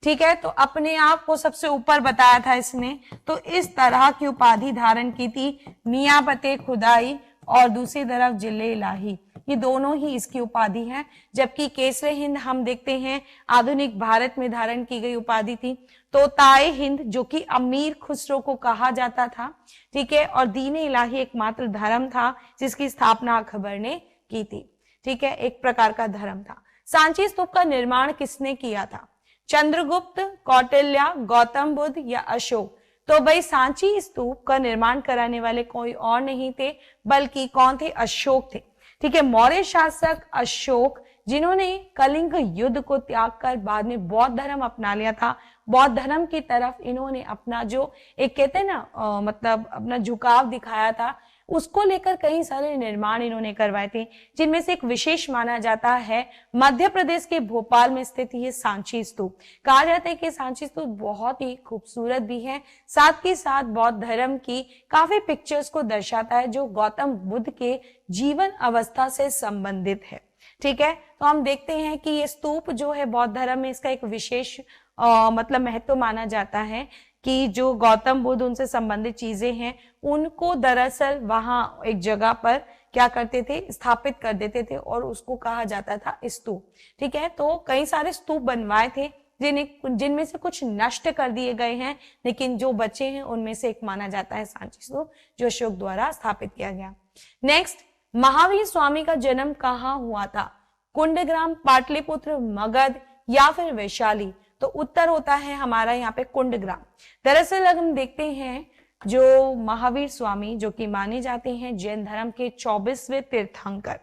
ठीक है, तो अपने आप को सबसे ऊपर बताया था इसने, तो इस तरह की उपाधि धारण की थी नियाबते खुदाई और दूसरी तरफ जिले इलाही, ये दोनों ही इसकी उपाधि है। जबकि केसरे हिंद हम देखते हैं आधुनिक भारत में धारण की गई उपाधि थी। तो ताए हिंद जो कि अमीर खुसरो को कहा जाता था, ठीक है, और दीन-ए इलाही एकमात्र धर्म था जिसकी स्थापना अकबर ने की थी। ठीक है, एक प्रकार का धर्म था। सांची स्तूप का निर्माण किसने किया था? चंद्रगुप्त, कौटिल्य, गौतम बुद्ध या अशोक? तो भाई सांची स्तूप का निर्माण कराने वाले कोई और नहीं थे बल्कि कौन थे? अशोक थे। ठीक है, मौर्य शासक अशोक जिन्होंने कलिंग युद्ध को त्याग कर बाद में बौद्ध धर्म अपना लिया था। बौद्ध धर्म की तरफ इन्होंने अपना जो एक कहते हैं ना मतलब अपना झुकाव दिखाया था, उसको लेकर कई सारे निर्माण इन्होंने करवाए थे, जिनमें से एक विशेष माना जाता है मध्य प्रदेश के भोपाल में स्थित ये सांची स्तूप। कहा जाता है कि सांची स्तूप बहुत ही खूबसूरत भी है, साथ ही साथ बौद्ध धर्म की काफी पिक्चर्स को दर्शाता है जो गौतम बुद्ध के जीवन अवस्था से संबंधित है। ठीक है, तो हम देखते हैं कि ये स्तूप जो है बौद्ध धर्म में इसका एक विशेष मतलब महत्व माना जाता है कि जो गौतम बुद्ध उनसे संबंधित चीजें हैं उनको दरअसल वहां एक जगह पर क्या करते थे? स्थापित कर देते थे और उसको कहा जाता था स्तूप। ठीक है, तो कई सारे स्तूप बनवाए थे जिनमें से कुछ नष्ट कर दिए गए हैं, लेकिन जो बचे हैं उनमें से एक माना जाता है सांची स्तूप जो अशोक द्वारा स्थापित किया गया। नेक्स्ट, महावीर स्वामी का जन्म कहाँ हुआ था? कुंडग्राम, पाटलिपुत्र, मगध या फिर वैशाली? तो उत्तर होता है हमारा यहाँ पे कुंडग्राम। दरअसल अगर हम देखते हैं जो महावीर स्वामी जो कि माने जाते हैं जैन धर्म के 24वें तीर्थंकर,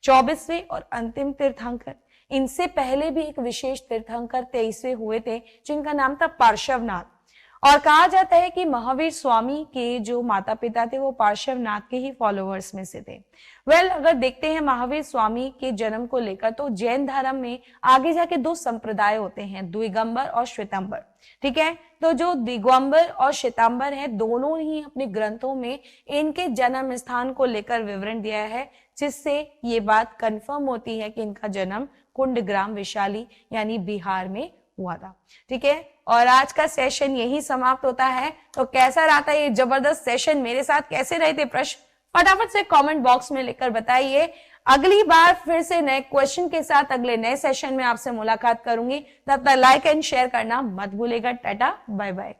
24वें और अंतिम तीर्थंकर, इनसे पहले भी एक विशेष तीर्थंकर 23वें हुए थे जिनका नाम था पार्श्वनाथ। और कहा जाता है कि महावीर स्वामी के जो माता पिता थे वो पार्श्वनाथ के ही फॉलोअर्स में से थे। अगर देखते हैं महावीर स्वामी के जन्म को लेकर तो जैन धर्म में आगे जाके दो संप्रदाय होते हैं, दिगंबर और श्वेतांबर। ठीक है, तो जो दिगंबर और श्वेतांबर है दोनों ही अपने ग्रंथों में इनके जन्म स्थान को लेकर विवरण दिया है, जिससे ये बात कंफर्म होती है कि इनका जन्म कुंडग्राम वैशाली यानी बिहार में हुआ था। ठीक है, और आज का सेशन यही समाप्त होता है। तो कैसा रहा था ये जबरदस्त सेशन, मेरे साथ कैसे रहे थे प्रश्न, फटाफट से कमेंट बॉक्स में लिखकर बताइए। अगली बार फिर से नए क्वेश्चन के साथ अगले नए सेशन में आपसे मुलाकात करूंगी। तब तक लाइक एंड शेयर करना मत भूलेगा। Tata, bye bye.